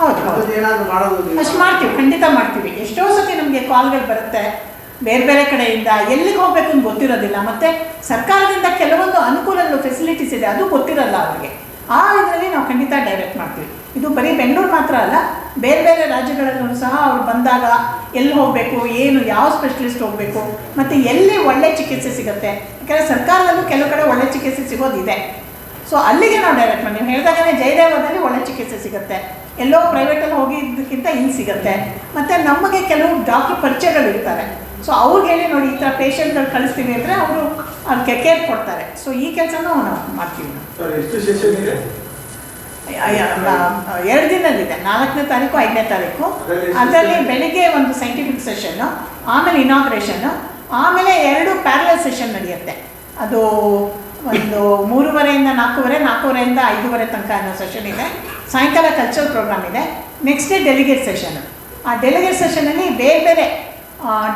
ಹೌದು, ಏನಾದರೂ ಮಾಡೋದು? ಅಷ್ಟು ಮಾಡ್ತೀವಿ, ಖಂಡಿತ ಮಾಡ್ತೀವಿ. ಎಷ್ಟೋ ಸತಿ ನಮಗೆ ಕಾಲ್ಗಳು ಬರುತ್ತೆ ಬೇರೆ ಬೇರೆ ಕಡೆಯಿಂದ. ಎಲ್ಲಿಗೆ ಹೋಗಬೇಕು ಅಂತ ಗೊತ್ತಿರೋದಿಲ್ಲ. ಮತ್ತು ಸರ್ಕಾರದಿಂದ ಕೆಲವೊಂದು ಅನುಕೂಲಗಳು, ಫೆಸಿಲಿಟೀಸ್ ಇದೆ, ಅದು ಗೊತ್ತಿರಲ್ಲ ಅವರಿಗೆ. ಆ ಇದರಲ್ಲಿ ನಾವು ಖಂಡಿತ ಡೈರೆಕ್ಟ್ ಮಾಡ್ತೀವಿ. ಇದು ಬರೀ ಬೆಂಗಳೂರು ಮಾತ್ರ ಅಲ್ಲ, ಬೇರೆ ಬೇರೆ ರಾಜ್ಯಗಳಲ್ಲೂ ಸಹ ಅವ್ರು ಬಂದಾಗ ಎಲ್ಲಿ ಹೋಗಬೇಕು, ಏನು ಯಾವ ಸ್ಪೆಷಲಿಸ್ಟ್ ಹೋಗಬೇಕು, ಮತ್ತು ಎಲ್ಲಿ ಒಳ್ಳೆ ಚಿಕಿತ್ಸೆ ಸಿಗುತ್ತೆ. ಯಾಕಂದರೆ ಸರ್ಕಾರದಲ್ಲೂ ಕೆಲವು ಕಡೆ ಒಳ್ಳೆ ಚಿಕಿತ್ಸೆ ಸಿಗೋದಿದೆ. ಸೊ ಅಲ್ಲಿಗೆ ನಾವು ಡೈರೆಕ್ಟ್ ಮಾಡಿ, ನೀವು ಹೇಳಿದಾಗಲೇ ಜಯದೇವದಲ್ಲಿ ಒಳ್ಳೆ ಚಿಕಿತ್ಸೆ ಸಿಗುತ್ತೆ, ಎಲ್ಲೋ ಪ್ರೈವೇಟಲ್ಲಿ ಹೋಗಿದ್ದಕ್ಕಿಂತ ಇಲ್ಲಿ ಸಿಗುತ್ತೆ. ಮತ್ತು ನಮಗೆ ಕೆಲವು ಡಾಕ್ಟ್ರ್ ಪರಿಚಯಗಳು ಇರ್ತಾರೆ. ಸೊ ಅವ್ರಿಗೆ ಹೇಳಿ, ನೋಡಿ ಈ ಥರ ಪೇಷಂಟ್ಗಳು ಕಳಿಸ್ತೀವಿ ಅಂದರೆ ಅವರು ಅದಕ್ಕೆ ಕೇರ್ ಕೊಡ್ತಾರೆ. ಸೊ ಈ ಕೆಲಸನೂ ನಾವು ಮಾಡ್ತೀವಿ. ಸರ್ ಎಷ್ಟು ಸೆಷನ್ ಇದೆ? 2 ದಿನದಿದೆ, 4ನೇ ತಾರೀಕು 5ನೇ ತಾರೀಕು. ಅದರಲ್ಲಿ ಬೆಳಿಗ್ಗೆ ಒಂದು ಸೈಂಟಿಫಿಕ್ ಸೆಷನ್ನು, ಆಮೇಲೆ ಇನಾಗ್ರೇಷನ್ನು, ಆಮೇಲೆ 2 ಪ್ಯಾರಲಲ್ ಸೆಷನ್ ನಡೆಯುತ್ತೆ. ಅದು ಒಂದು 3:30 4:30, 4:30 5:30 ತನಕ ಅನ್ನೋ ಸೆಷನ್ ಇದೆ. ಸಾಯಂಕಾಲ ಕಲ್ಚರಲ್ ಪ್ರೋಗ್ರಾಮ್ ಇದೆ. Next day delegate session. ಆ ಡೆಲಿಗೇಟ್ ಸೆಷನಲ್ಲಿ ಬೇರೆ ಬೇರೆ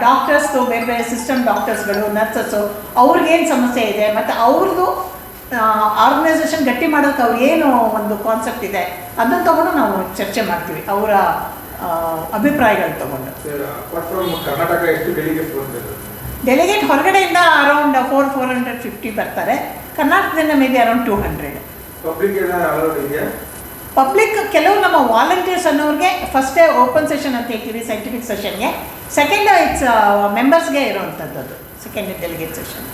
ಡಾಕ್ಟರ್ಸ್ದು, ಬೇರೆ ಬೇರೆ ಸಿಸ್ಟಮ್ ಡಾಕ್ಟರ್ಸ್ಗಳು, ನರ್ಸಸ್ಸು, ಅವ್ರಿಗೇನು ಸಮಸ್ಯೆ ಇದೆ, ಮತ್ತು ಅವ್ರದ್ದು ಆರ್ಗನೈಸೇಷನ್ ಗಟ್ಟಿ ಮಾಡೋಕ್ಕೆ ಅವ್ರು ಏನು ಒಂದು ಕಾನ್ಸೆಪ್ಟ್ ಇದೆ ಅದನ್ನು ತೊಗೊಂಡು ನಾವು ಚರ್ಚೆ ಮಾಡ್ತೀವಿ, ಅವರ ಅಭಿಪ್ರಾಯಗಳು ತೊಗೊಂಡು. ಕರ್ನಾಟಕ ಎಷ್ಟು ಡೆಲಿಗೇಟ್ ಬರ್ತಾರೆ? ಡೆಲಿಗೇಟ್ ಹೊರಗಡೆಯಿಂದ ಅರೌಂಡ್ 450 ಬರ್ತಾರೆ. ಕರ್ನಾಟಕದಿಂದ ಮೇ ಬಿ ಅರೌಂಡ್ 200. ಪಬ್ಲಿಕ್ ಕೆಲವು ನಮ್ಮ ವಾಲಂಟಿಯರ್ಸ್ ಅನ್ನೋರಿಗೆ ಫಸ್ಟೇ ಓಪನ್ ಸೆಷನ್ ಅಂತ ಹೇಳ್ತೀವಿ ಸೈಂಟಿಫಿಕ್ ಸೆಷನ್ಗೆ. ಸೆಕೆಂಡ್ ಇಟ್ಸ್ ಮೆಂಬರ್ಸ್ಗೆ ಇರೋವಂಥದ್ದು, ಅದು second delegate session.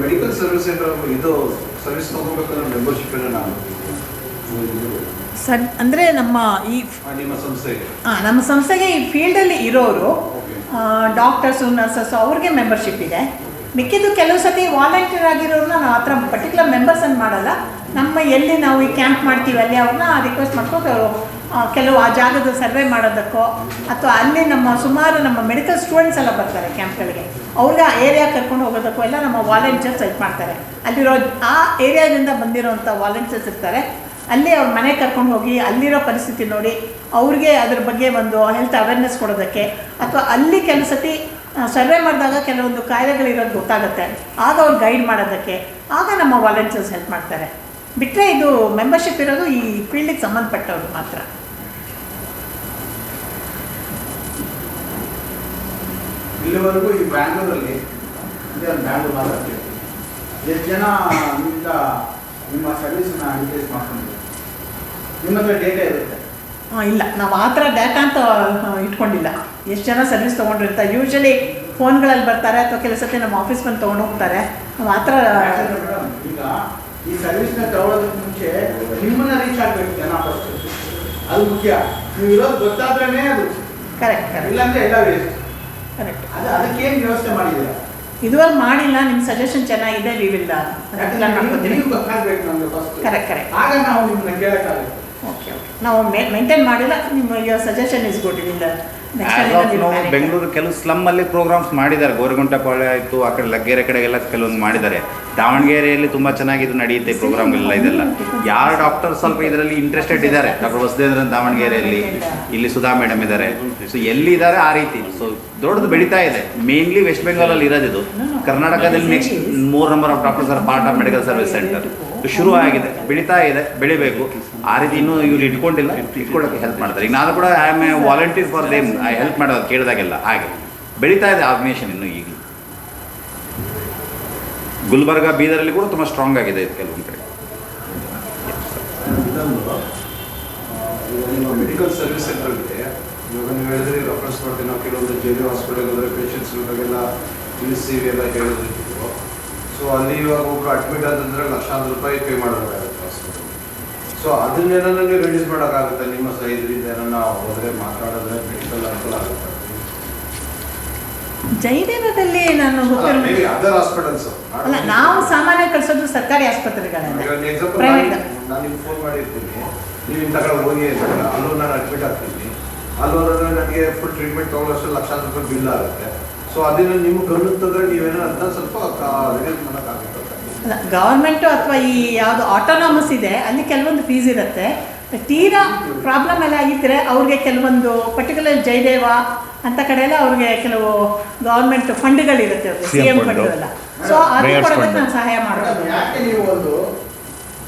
Medical service centre ಇದು ಸರ್ವಿಸ್ ತಗೋಬೇಕಾದ್ರೆ ಮೆಂಬರ್ಶಿಪ್ ಎಲ್ಲ ನಾನು ಸರ್, ಅಂದರೆ ನಮ್ಮ ಈ ನಿಮ್ಮ ಸಂಸ್ಥೆಗೆ ನಮ್ಮ ಸಂಸ್ಥೆಗೆ ಈ ಫೀಲ್ಡಲ್ಲಿ ಇರೋರು ಡಾಕ್ಟರ್ಸು, ನರ್ಸಸ್ಸು, ಅವ್ರಿಗೆ ಮೆಂಬರ್ಶಿಪ್ ಇದೆ. ಮಿಕ್ಕಿದ್ದು ಕೆಲವು ಸತಿ ವಾಲಂಟಿಯರ್ ಆಗಿರೋರನ್ನ ನಾವು ಆ ಥರ ಪರ್ಟಿಕ್ಯುಲರ್ ಮೆಂಬರ್ಸನ್ನು ಮಾಡಲ್ಲ. ನಮ್ಮ ಎಲ್ಲಿ ನಾವು ಈ ಕ್ಯಾಂಪ್ ಮಾಡ್ತೀವಿ ಅಲ್ಲಿ ಅವ್ರನ್ನ ರಿಕ್ವೆಸ್ಟ್ ಮಾಡ್ಕೊಂಡು ಕೆಲವು ಆ ಜಾಗದ ಸರ್ವೆ ಮಾಡೋದಕ್ಕೋ, ಅಥವಾ ಅಲ್ಲಿ ಸುಮಾರು ನಮ್ಮ ಮೆಡಿಕಲ್ ಸ್ಟೂಡೆಂಟ್ಸ್ ಎಲ್ಲ ಬರ್ತಾರೆ ಕ್ಯಾಂಪ್ಗಳಿಗೆ, ಅವ್ರಿಗೆ ಆ ಏರಿಯಾ ಕರ್ಕೊಂಡು ಹೋಗೋದಕ್ಕೂ ಎಲ್ಲ ನಮ್ಮ ವಾಲಂಟಿಯರ್ಸ್ ಹೆಲ್ಪ್ ಮಾಡ್ತಾರೆ. ಅಲ್ಲಿರೋ ಆ ಏರಿಯಾದಿಂದ ಬಂದಿರೋಂಥ ವಾಲಂಟಿಯರ್ಸ್ ಇರ್ತಾರೆ. ಅಲ್ಲಿ ಅವ್ರ ಮನೆ ಕರ್ಕೊಂಡು ಹೋಗಿ ಅಲ್ಲಿರೋ ಪರಿಸ್ಥಿತಿ ನೋಡಿ ಅವ್ರಿಗೆ ಅದ್ರ ಬಗ್ಗೆ ಒಂದು ಹೆಲ್ತ್ ಅವೇರ್ನೆಸ್ ಕೊಡೋದಕ್ಕೆ, ಅಥವಾ ಅಲ್ಲಿ ಕೆಲವು ಸತಿ ಸರ್ವೆ ಮಾಡಿದಾಗ ಕೆಲವೊಂದು ಕಾಯಿಲೆಗಳಿರೋದು ಗೊತ್ತಾಗುತ್ತೆ, ಆಗ ಅವ್ರು ಗೈಡ್ ಮಾಡೋದಕ್ಕೆ ಆಗ ನಮ್ಮ ವಾಲಂಟಿಯರ್ಸ್ ಹೆಲ್ಪ್ ಮಾಡ್ತಾರೆ. ಬಿಟ್ಟರೆ ಇದು ಮೆಂಬರ್ಶಿಪ್ ಇರೋದು ಈ ಫೀಲ್ಡಿಗೆ ಸಂಬಂಧಪಟ್ಟವ್ರು ಮಾತ್ರ. ಇಲ್ಲಿವರೆಗೂ ಈ ಬ್ಯಾಂಗ್ಳೂರಲ್ಲಿ ಬ್ಯಾಂಗ್ಳೂರ್ ಮಾತಾಡ್ತೀವಿ, ಎಷ್ಟು ಜನ ನಿಮ್ಮ ಸರ್ವಿಸನ್ನ ಯೂಟಿಲೈಸ್ ಮಾಡ್ಕೊಂಡಿದ್ದೀವಿ? ನಿಮ್ಮ ಹತ್ರ ಡೇಟಾ ಇರುತ್ತೆ? ಇಲ್ಲ, ನಾವು ಆ ಥರ ಡೇಟಾ ಅಂತ ಇಟ್ಕೊಂಡಿಲ್ಲ. ಎಷ್ಟು ಜನ ಸರ್ವಿಸ್ ತೊಗೊಂಡಿರ್ತಾರೆ. ಯೂಶ್ವಲಿ ಫೋನ್ಗಳಲ್ಲಿ ಬರ್ತಾರೆ ಅಥವಾ ಕೆಲವು ಸತಿ ನಮ್ಮ ಆಫೀಸ್ ಬಂದು ತೊಗೊಂಡು ಹೋಗ್ತಾರೆ. ನಾವು ಆ ಥರ ಮೇಡಮ್, ಈಗ ಈ ಸರ್ವಿಸ್ನ ತಗೊಳ್ಳೋದಕ್ಕೆ ಮುಂಚೆ ನಿಮ್ಮನ್ನ ರೀಚ್ ಆಗಬೇಕು ಜನ ಫಸ್ಟ್. ಅದು ಮುಖ್ಯ. ನೀವು ಇರೋದು ಗೊತ್ತಾದ್ರೇ ಅದು. ಕರೆಕ್ಟ್ ಕರೆಕ್ಟ್ ಇಲ್ಲಾಂದ್ರೆ ಎಲ್ಲ ವೇಸ್ಟ್. ಕರೆಕ್ಟ್. ಅದಕ್ಕೇನು ವ್ಯವಸ್ಥೆ ಮಾಡಿದ್ದೀರಾ? ಇದುವರೆಗೆ ಮಾಡಿಲ್ಲ. ನಿಮ್ಮ ಸಜೆಷನ್ ಚೆನ್ನಾಗಿದೆ. ವಿ ವಿಲ್ ಮಾಡ್ಕೊತೀವಿ. ನೀವು ಗೊತ್ತಾಗಬೇಕು ನಮಗೆ ಫಸ್ಟ್. Correct correct. ಆಗ ನಾವು ನಿಮ್ಮನ್ನ ಕೇಳೋಕ್ಕಾಗುತ್ತೆ. Okay okay. ನಾವು ಮೇಂಟೈನ್ ಮಾಡಿಲ್ಲ. ನಿಮ್ಮ ಯುವರ್ ಸಜೆಷನ್ ಇಸ್ ಗುಡ್. ಇಲ್ಲ ಬೆಂಗಳೂರು ಕೆಲವು ಸ್ಲಮ್ಮಲ್ಲಿ ಪ್ರೋಗ್ರಾಮ್ಸ್ ಮಾಡಿದ್ದಾರೆ. ಗೋರಗುಂಟಪಾಳ್ಯ ಆಯಿತು, ಆ ಕಡೆ ಲಗ್ಗೆರೆ ಕಡೆಗೆಲ್ಲ ಕೆಲವೊಂದು ಮಾಡಿದ್ದಾರೆ. ದಾವಣಗೆರೆಯಲ್ಲಿ ತುಂಬ ಚೆನ್ನಾಗಿದ್ದು ನಡೆಯುತ್ತೆ ಪ್ರೋಗ್ರಾಮ್ಗಳೆಲ್ಲ. ಇದೆಲ್ಲ ಯಾರು ಡಾಕ್ಟರ್ ಸ್ವಲ್ಪ ಇದರಲ್ಲಿ ಇಂಟ್ರೆಸ್ಟೆಡ್ ಇದ್ದಾರೆ, ಡಾಕ್ಟರ್ ವಸುದೇಂದ್ರನ್ ದಾವಣಗೆರೆಯಲ್ಲಿ, ಇಲ್ಲಿ ಸುಧಾ ಮೇಡಮ್ ಇದ್ದಾರೆ. ಸೊ ಎಲ್ಲಿ ಇದ್ದಾರೆ ಆ ರೀತಿ. ಸೊ ದೊಡ್ಡದು ಬೆಳೀತಾ ಇದೆ. ಮೇನ್ಲಿ ವೆಸ್ಟ್ ಬೆಂಗಾಲಲ್ಲಿ ಇರೋದಿದು. ಕರ್ನಾಟಕದಲ್ಲಿ next 3 number of doctors are part of medical service centre. ಶುರು ಆಗಿದೆ, ಬೆಳೀತಾ ಇದೆ, ಬೆಳಿಬೇಕು. ಆ ರೀತಿ ಇನ್ನೂ ಇವ್ರು ಇಟ್ಕೊಂಡಿಲ್ಲ, ಇಟ್ಕೊಳ್ಳೋಕ್ಕೆ ಹೆಲ್ಪ್ ಮಾಡ್ತಾರೆ. ಈಗ ನಾನು ಕೂಡ I am A volunteer for them. Help ಮಾಡೋದು ಕೇಳಿದಾಗೆಲ್ಲ ಹಾಗೆ ಬೆಳೀತಾ ಇದೆ ಆರ್ಗನೈಸೇಷನ್. ಇನ್ನು ಈಗಲೂ ಗುಲ್ಬರ್ಗ, ಬೀದರಲ್ಲಿ ಕೂಡ ತುಂಬ ಸ್ಟ್ರಾಂಗ್ ಆಗಿದೆ ಇದು ಕೆಲವೊಂದು ಕಡೆ. ಈಗ ನಿಮ್ಮ ಮೆಡಿಕಲ್ ಸರ್ವಿಸ್ ಸೆಂಟರ್ ಇದೆ. ಇವಾಗ ನೀವು ಹೇಳಿದ್ರೆ ರೆಫರೆನ್ಸ್ ಮಾಡ್ತೀವಿ ನಾವು ಕೆಲವೊಂದು ಜೆ.ಬಿ. ಹಾಸ್ಪಿಟಲ್ ಹೋದರೆ ಪೇಷಂಟ್ಸ್ಗಳಿಗೆಲ್ಲ ತಿಳಿಸಿ ಎಲ್ಲ ಹೇಳಿದ್ರು. ಸೊ ಅಲ್ಲಿ ಇವಾಗ ಒಬ್ರು ಅಡ್ಮಿಟ್ ಆದಂದ್ರೆ ಲಕ್ಷಾಂತರ ರೂಪಾಯಿ ಪೇ ಮಾಡಬೇಕಾಗುತ್ತೆ ಹಾಸ್ಪಿಟಲ್. ಸೊ ಅದನ್ನೇನೋ ನೀವು ರಿಲೀಸ್ ಮಾಡೋಕ್ಕಾಗುತ್ತೆ ನಿಮ್ಮ ಇದರಿಂದ ಏನೋ ಹೋದರೆ ಮಾತಾಡಿದ್ರೆ ಮೆಡಿಕಲ್ ಅನುಕೂಲ ಆಗುತ್ತೆ. ಜಯದೇವದಲ್ಲಿ ನಾನು ಮೇಬಿ ಅದರ್ ಹಾಸ್ಪಿಟಲ್ಸ್ ಅಲ್ಲ, ನಾವು ಸಾಮಾನ್ಯ ಕಳಿಸೋದು ಸರ್ಕಾರಿ ಆಸ್ಪತ್ರೆಗಳನ್ನ. ನಾನು ನಿಮ್ಗೆ ಫೋನ್ ಮಾಡಿರ್ತೀನಿ, ನೀವು ಇಂಥ ಕಡೆ ಹೋಗಿ ಅಂದಾಗ ಅಲ್ಲೂ ನಾನು ಅಡ್ಮಿಟ್ ಆಗ್ತೀನಿ. ಅಲ್ಲೋದ್ರೆ ನನಗೆ ಫುಲ್ ಟ್ರೀಟ್ಮೆಂಟ್ ತೊಗೊಳ್ಳೋಷ್ಟು ಲಕ್ಷಾಂತರ ರೂಪಾಯಿ ಬಿಲ್ ಆಗುತ್ತೆ. ಸೊ ಅದನ್ನು ನಿಮ್ಗೆ ಗಮನಿಸಿದ್ರೆ ನೀವೇನೋ ಅದನ್ನ ಸ್ವಲ್ಪ ರಿಲೀಸ್ ಮಾಡೋಕ್ಕಾಗುತ್ತೆ. ಅಲ್ಲ, ಗೌರ್ಮೆಂಟು ಅಥವಾ ಈ ಯಾವುದು ಆಟೋನಾಮಸ್ ಇದೆ ಅಲ್ಲಿ ಕೆಲವೊಂದು ಫೀಸ್ ಇರುತ್ತೆ. ತೀರಾ ಪ್ರಾಬ್ಲಮ್ ಎಲ್ಲ ಆಗಿದ್ದರೆ ಅವ್ರಿಗೆ ಕೆಲವೊಂದು ಪರ್ಟಿಕ್ಯುಲರ್ ಜಯದೇವ ಅಂತ ಕಡೆ ಎಲ್ಲ ಅವ್ರಿಗೆ ಕೆಲವು ಗೌರ್ಮೆಂಟ್ ಫಂಡ್ಗಳಿರುತ್ತೆ, ಅವ್ರಿಗೆ CM ಫಂಡ್ ಎಲ್ಲ. ಸೊ ಅದು ಕೊಡೋದಕ್ಕೆ ನಾನು ಸಹಾಯ ಮಾಡೋದು. ಯಾಕೆ ನೀವು ಒಂದು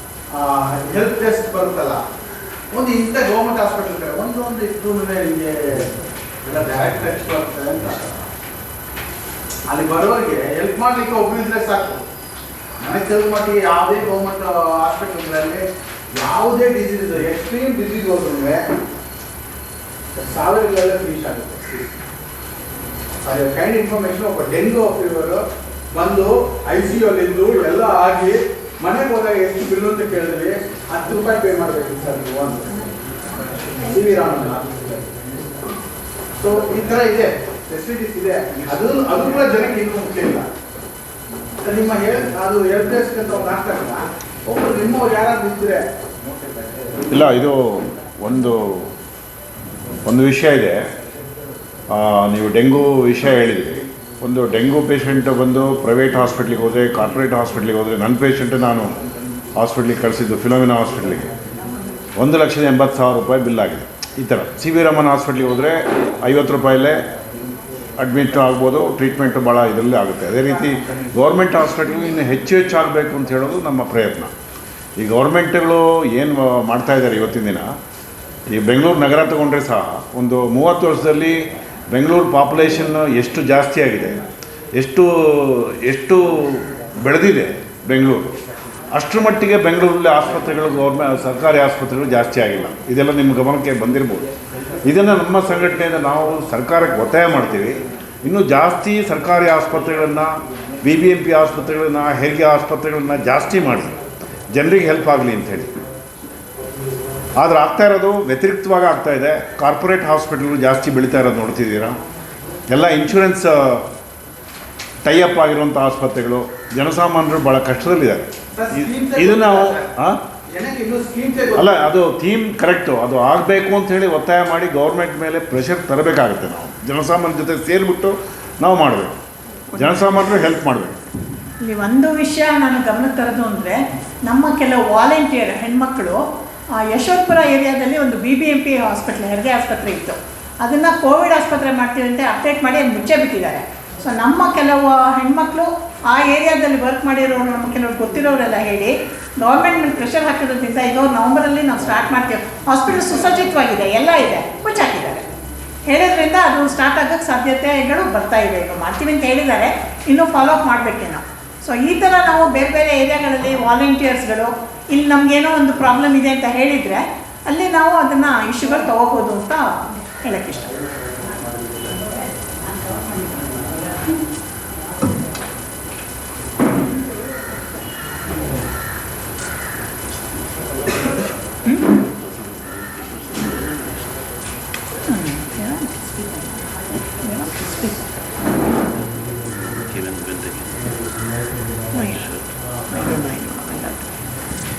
ಹೆಲ್ತ್ ಡೆಸ್ಕ್ ಬರುತ್ತಲ್ಲ, ಒಂದು ಇಂಥ ಗೌರ್ಮೆಂಟ್ ಹಾಸ್ಪಿಟಲ್ ಕಡೆ ಒಂದು ಇಟ್ಟು ನಿಮಗೆ ಎಲ್ಲ ಡೈರೆಕ್ಟ್ ಎಕ್ಸ್ಪರ್ಟ್ ಅಂತ ಅಲ್ಲಿ ಬರೋರಿಗೆ ಹೆಲ್ಪ್ ಮಾಡಲಿಕ್ಕೆ ಒಬ್ರು ಇದ್ರೆ ಸಾಕು. ನನಗೆ ತಿಳಿದ ಮಟ್ಟಿಗೆ ಯಾವುದೇ ಗೌರ್ಮೆಂಟ್ ಹಾಸ್ಪಿಟಲ್ಗಳಲ್ಲಿ ಯಾವುದೇ ಡಿಸೀಸ್, ಎಕ್ಸ್ಟ್ರೀಮ್ ಡಿಸೀಸ್ ಹೋದ್ರೂ ಸಾವಿರಗಳೆಲ್ಲ ಫೀಸ್ ಆಗುತ್ತೆ. ಅದು ಕೈಂಡ್ ಇನ್ಫಾರ್ಮೇಶನ್. ಒಬ್ಬ ಡೆಂಗು ಫೀವರು ಬಂದು ICU ಅಲ್ಲಿದ್ದು ಎಲ್ಲ ಆಗಿ ಮನೆಗೆ ಹೋದಾಗ ಎಷ್ಟು ಬಿಲ್ಲು ಅಂತ ಕೇಳಿದ್ವಿ. 10 ರೂಪಾಯಿ ಪೇ ಮಾಡಬೇಕು ಸರ್ ನೀವು ಒಂದು CV ರಾಮನ್. ಸೊ ಈ ಥರ ಇದೆ, ಫೆಸಿಲಿಟೀಸ್ ಇದೆ. ಅದು ಕೂಡ ಜನಕ್ಕೆ ಇನ್ನೂ ಮುಖ್ಯ ಇಲ್ಲ. ನಿಮ್ಮ ಅದು ಹೆಲ್ಪ್ ಡೆಸ್ಕ್ ಅಂತ ಒಂದು ಆಗ್ತಾರಲ್ಲ, ಒಬ್ಬರು ನಿಮ್ಮವ್ರು ಯಾರಾದ್ರೂ ಇದ್ದರೆ ಇಲ್ಲ. ಇದು ಒಂದು ವಿಷಯ ಇದೆ. ನೀವು ಡೆಂಗು ವಿಷಯ ಹೇಳಿದ್ರಿ. ಒಂದು ಡೆಂಗು ಪೇಷಂಟ್ ಬಂದು ಪ್ರೈವೇಟ್ ಹಾಸ್ಪಿಟ್ಲಿಗೆ ಹೋದರೆ, ಕಾರ್ಪೊರೇಟ್ ಹಾಸ್ಪಿಟ್ಲಿಗೆ ಹೋದರೆ, ನನ್ನ ಪೇಷಂಟ್ ನಾನು ಹಾಸ್ಪಿಟ್ಲಿಗೆ ಕಳಿಸಿದ್ದು ಫಿಲೋಮಿನಾ ಹಾಸ್ಪಿಟ್ಲಿಗೆ 1,80,000 ರೂಪಾಯಿ ಬಿಲ್ ಆಗಿದೆ. ಈ ಥರ CV ರಾಮನ್ ಹಾಸ್ಪಿಟ್ಲಿಗೆ ಹೋದರೆ 50 ರೂಪಾಯಲ್ಲೇ ಅಡ್ಮಿಟ್ ಆಗ್ಬೋದು. ಟ್ರೀಟ್ಮೆಂಟು ಭಾಳ ಇದರಲ್ಲಿ ಆಗುತ್ತೆ. ಅದೇ ರೀತಿ ಗೌರ್ಮೆಂಟ್ ಹಾಸ್ಪಿಟ್ಲಿಗೆ ಇನ್ನು ಹೆಚ್ಚು ಆಗಬೇಕು ಅಂತ ಹೇಳೋದು ನಮ್ಮ ಪ್ರಯತ್ನ. ಈ ಗೌರ್ಮೆಂಟ್ಗಳು ಏನು ಮಾಡ್ತಾಯಿದ್ದಾರೆ ಇವತ್ತಿನ ದಿನ, ಈ ಬೆಂಗಳೂರು ನಗರ ತಗೊಂಡ್ರೆ ಸಹ ಒಂದು 30 ವರ್ಷದಲ್ಲಿ ಬೆಂಗಳೂರು ಪಾಪ್ಯುಲೇಷನ್ ಎಷ್ಟು ಜಾಸ್ತಿ ಆಗಿದೆ, ಎಷ್ಟು ಬೆಳೆದಿದೆ ಬೆಂಗಳೂರು, ಅಷ್ಟರ ಮಟ್ಟಿಗೆ ಬೆಂಗಳೂರಲ್ಲಿ ಆಸ್ಪತ್ರೆಗಳು ಸರ್ಕಾರಿ ಆಸ್ಪತ್ರೆಗಳು ಜಾಸ್ತಿ ಆಗಿಲ್ಲ. ಇದೆಲ್ಲ ನಿಮ್ಮ ಗಮನಕ್ಕೆ ಬಂದಿರ್ಬೋದು. ಇದನ್ನು ನಮ್ಮ ಸಂಘಟನೆಯಿಂದ ನಾವು ಸರ್ಕಾರಕ್ಕೆ ಒತ್ತಾಯ ಮಾಡ್ತೀವಿ. ಇನ್ನೂ ಜಾಸ್ತಿ ಸರ್ಕಾರಿ ಆಸ್ಪತ್ರೆಗಳನ್ನು, BBMP ಆಸ್ಪತ್ರೆಗಳನ್ನು, ಹೆರಿಗೆ ಆಸ್ಪತ್ರೆಗಳನ್ನು ಜಾಸ್ತಿ ಮಾಡಿ ಜನರಿಗೆ ಹೆಲ್ಪ್ ಆಗಲಿ ಅಂಥೇಳಿ. ಆದರೆ ಆಗ್ತಾ ಇರೋದು ವ್ಯತಿರಿಕ್ತವಾಗಿ ಆಗ್ತಾಯಿದೆ. ಕಾರ್ಪೊರೇಟ್ ಹಾಸ್ಪಿಟಲ್ಗಳು ಜಾಸ್ತಿ ಬೆಳೀತಾ ಇರೋದು ನೋಡ್ತಿದ್ದೀರಾ. ಎಲ್ಲ ಇನ್ಶೂರೆನ್ಸ್ ಟೈಅಪ್ ಆಗಿರುವಂಥ ಆಸ್ಪತ್ರೆಗಳು, ಜನಸಾಮಾನ್ಯರು ಭಾಳ ಕಷ್ಟದಲ್ಲಿದ್ದಾರೆ. ಇದು ನಾವು ಅಲ್ಲ, ಅದು ಥೀಮ್ ಕರೆಕ್ಟು. ಅದು ಆಗಬೇಕು ಅಂಥೇಳಿ ಒತ್ತಾಯ ಮಾಡಿ ಗೌರ್ಮೆಂಟ್ ಮೇಲೆ ಪ್ರೆಷರ್ ತರಬೇಕಾಗುತ್ತೆ. ನಾವು ಜನಸಾಮಾನ್ಯರ ಜೊತೆ ಸೇರಿಬಿಟ್ಟು ನಾವು ಮಾಡಬೇಕು, ಜನಸಾಮಾನ್ಯರು ಹೆಲ್ಪ್ ಮಾಡಬೇಕು. ಇಲ್ಲಿ ಒಂದು ವಿಷಯ ನಾನು ಗಮನಕ್ಕೆ ತರೋದು ಅಂದರೆ, ನಮ್ಮ ಕೆಲವು ವಾಲಂಟಿಯರ್ ಹೆಣ್ಮಕ್ಳು ಯಶವಂತಪುರ ಏರಿಯಾದಲ್ಲಿ ಒಂದು BBMP ಹಾಸ್ಪಿಟ್ಲ್, ಹೆರಿಗೆ ಆಸ್ಪತ್ರೆ ಇತ್ತು. ಅದನ್ನು ಕೋವಿಡ್ ಆಸ್ಪತ್ರೆ ಮಾಡ್ತೀವಿ ಅಂತ ಅಪ್ಡೇಟ್ ಮಾಡಿ ಅದು ಮುಚ್ಚೇ ಬಿಟ್ಟಿದ್ದಾರೆ. ಸೊ ನಮ್ಮ ಕೆಲವು ಹೆಣ್ಮಕ್ಳು ಆ ಏರಿಯಾದಲ್ಲಿ ವರ್ಕ್ ಮಾಡಿರೋರು, ನಮ್ಮ ಕೆಲವರು ಗೊತ್ತಿರೋರೆಲ್ಲ ಹೇಳಿ ಗೌರ್ಮೆಂಟ್ ಮೇಲೆ ಪ್ರೆಷರ್ ಹಾಕಿರೋದ್ರಿಂದ ಈಗ ನವಂಬರಲ್ಲಿ ನಾವು ಸ್ಟಾರ್ಟ್ ಮಾಡ್ತೀವಿ. ಹಾಸ್ಪಿಟಲ್ ಸುಸಜ್ಜಿತವಾಗಿದೆ, ಎಲ್ಲ ಇದೆ, ಮುಚ್ಚಾಕಿದ್ದಾರೆ. ಹೇಳಿದ್ರಿಂದ ಅದು ಸ್ಟಾರ್ಟ್ ಆಗೋಕ್ಕೆ ಸಾಧ್ಯತೆಗಳು ಬರ್ತಾ ಇದೆ. ಈಗ ಮಾಡ್ತೀವಿ ಅಂತ ಹೇಳಿದ್ದಾರೆ, ಇನ್ನೂ ಫಾಲೋ ಅಪ್ ಮಾಡಬೇಕೇನೋ. ಸೊ ಈ ಥರ ನಾವು ಬೇರೆ ಬೇರೆ ಏರಿಯಾಗಳಲ್ಲಿ ವಾಲಂಟಿಯರ್ಸ್ಗಳು ಇಲ್ಲಿ ನಮಗೇನೋ ಒಂದು ಪ್ರಾಬ್ಲಮ್ ಇದೆ ಅಂತ ಹೇಳಿದರೆ ಅಲ್ಲಿ ನಾವು ಅದನ್ನು ಇಶ್ಯೂಗಳು ತೊಗೋಬೋದು ಅಂತ ಹೇಳೋಕ್ಕೆ ಇಷ್ಟ.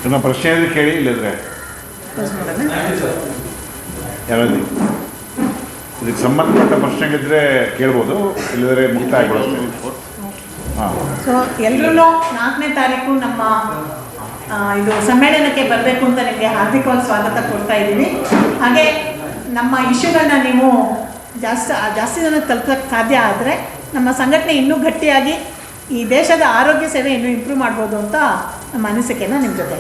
ನಿಮ್ಮ ಪ್ರಶ್ನೆ ಇದ್ರೆ ಕೇಳಿ, ಇಲ್ಲದ್ರೆ ಕ್ಲೋಸ್ ಮಾಡೋಣ. ಯಾರಾದ್ರೂ ಇದಕ್ಕೆ ಸಂಬಂಧಪಟ್ಟ ಪ್ರಶ್ನೆಗಳಿದ್ರೆ ಕೇಳ್ಬೋದು, ಇಲ್ಲದ್ರೆ ಮುಕ್ತಾಯಗೊಳಿಸ್ತೀನಿ. ಹಾಂ, ಸೊ ಎಲ್ಲರೂ 4ನೇ ತಾರೀಕು ನಮ್ಮ ಇದು ಸಮ್ಮೇಳನಕ್ಕೆ ಬರಬೇಕು ಅಂತ ನಿಮಗೆ ಹಾರ್ದಿಕವಾಗಿ ಸ್ವಾಗತ ಕೊಡ್ತಾ ಇದ್ದೀನಿ. ಹಾಗೆ ನಮ್ಮ ಇಶ್ಯೂಗಳನ್ನ ನೀವು ಜಾಸ್ತಿ ಜನ ತಲುಪಕ್ಕೆ ಸಾಧ್ಯ ಆದರೆ ನಮ್ಮ ಸಂಘಟನೆ ಇನ್ನೂ ಗಟ್ಟಿಯಾಗಿ ಈ ದೇಶದ ಆರೋಗ್ಯ ಸೇವೆ ಇನ್ನೂ ಇಂಪ್ರೂವ್ ಮಾಡ್ಬೋದು ಅಂತ ನಮ್ಮ ಅನಿಸಿಕೆನ ನಿಮ್ಮ ಜೊತೆ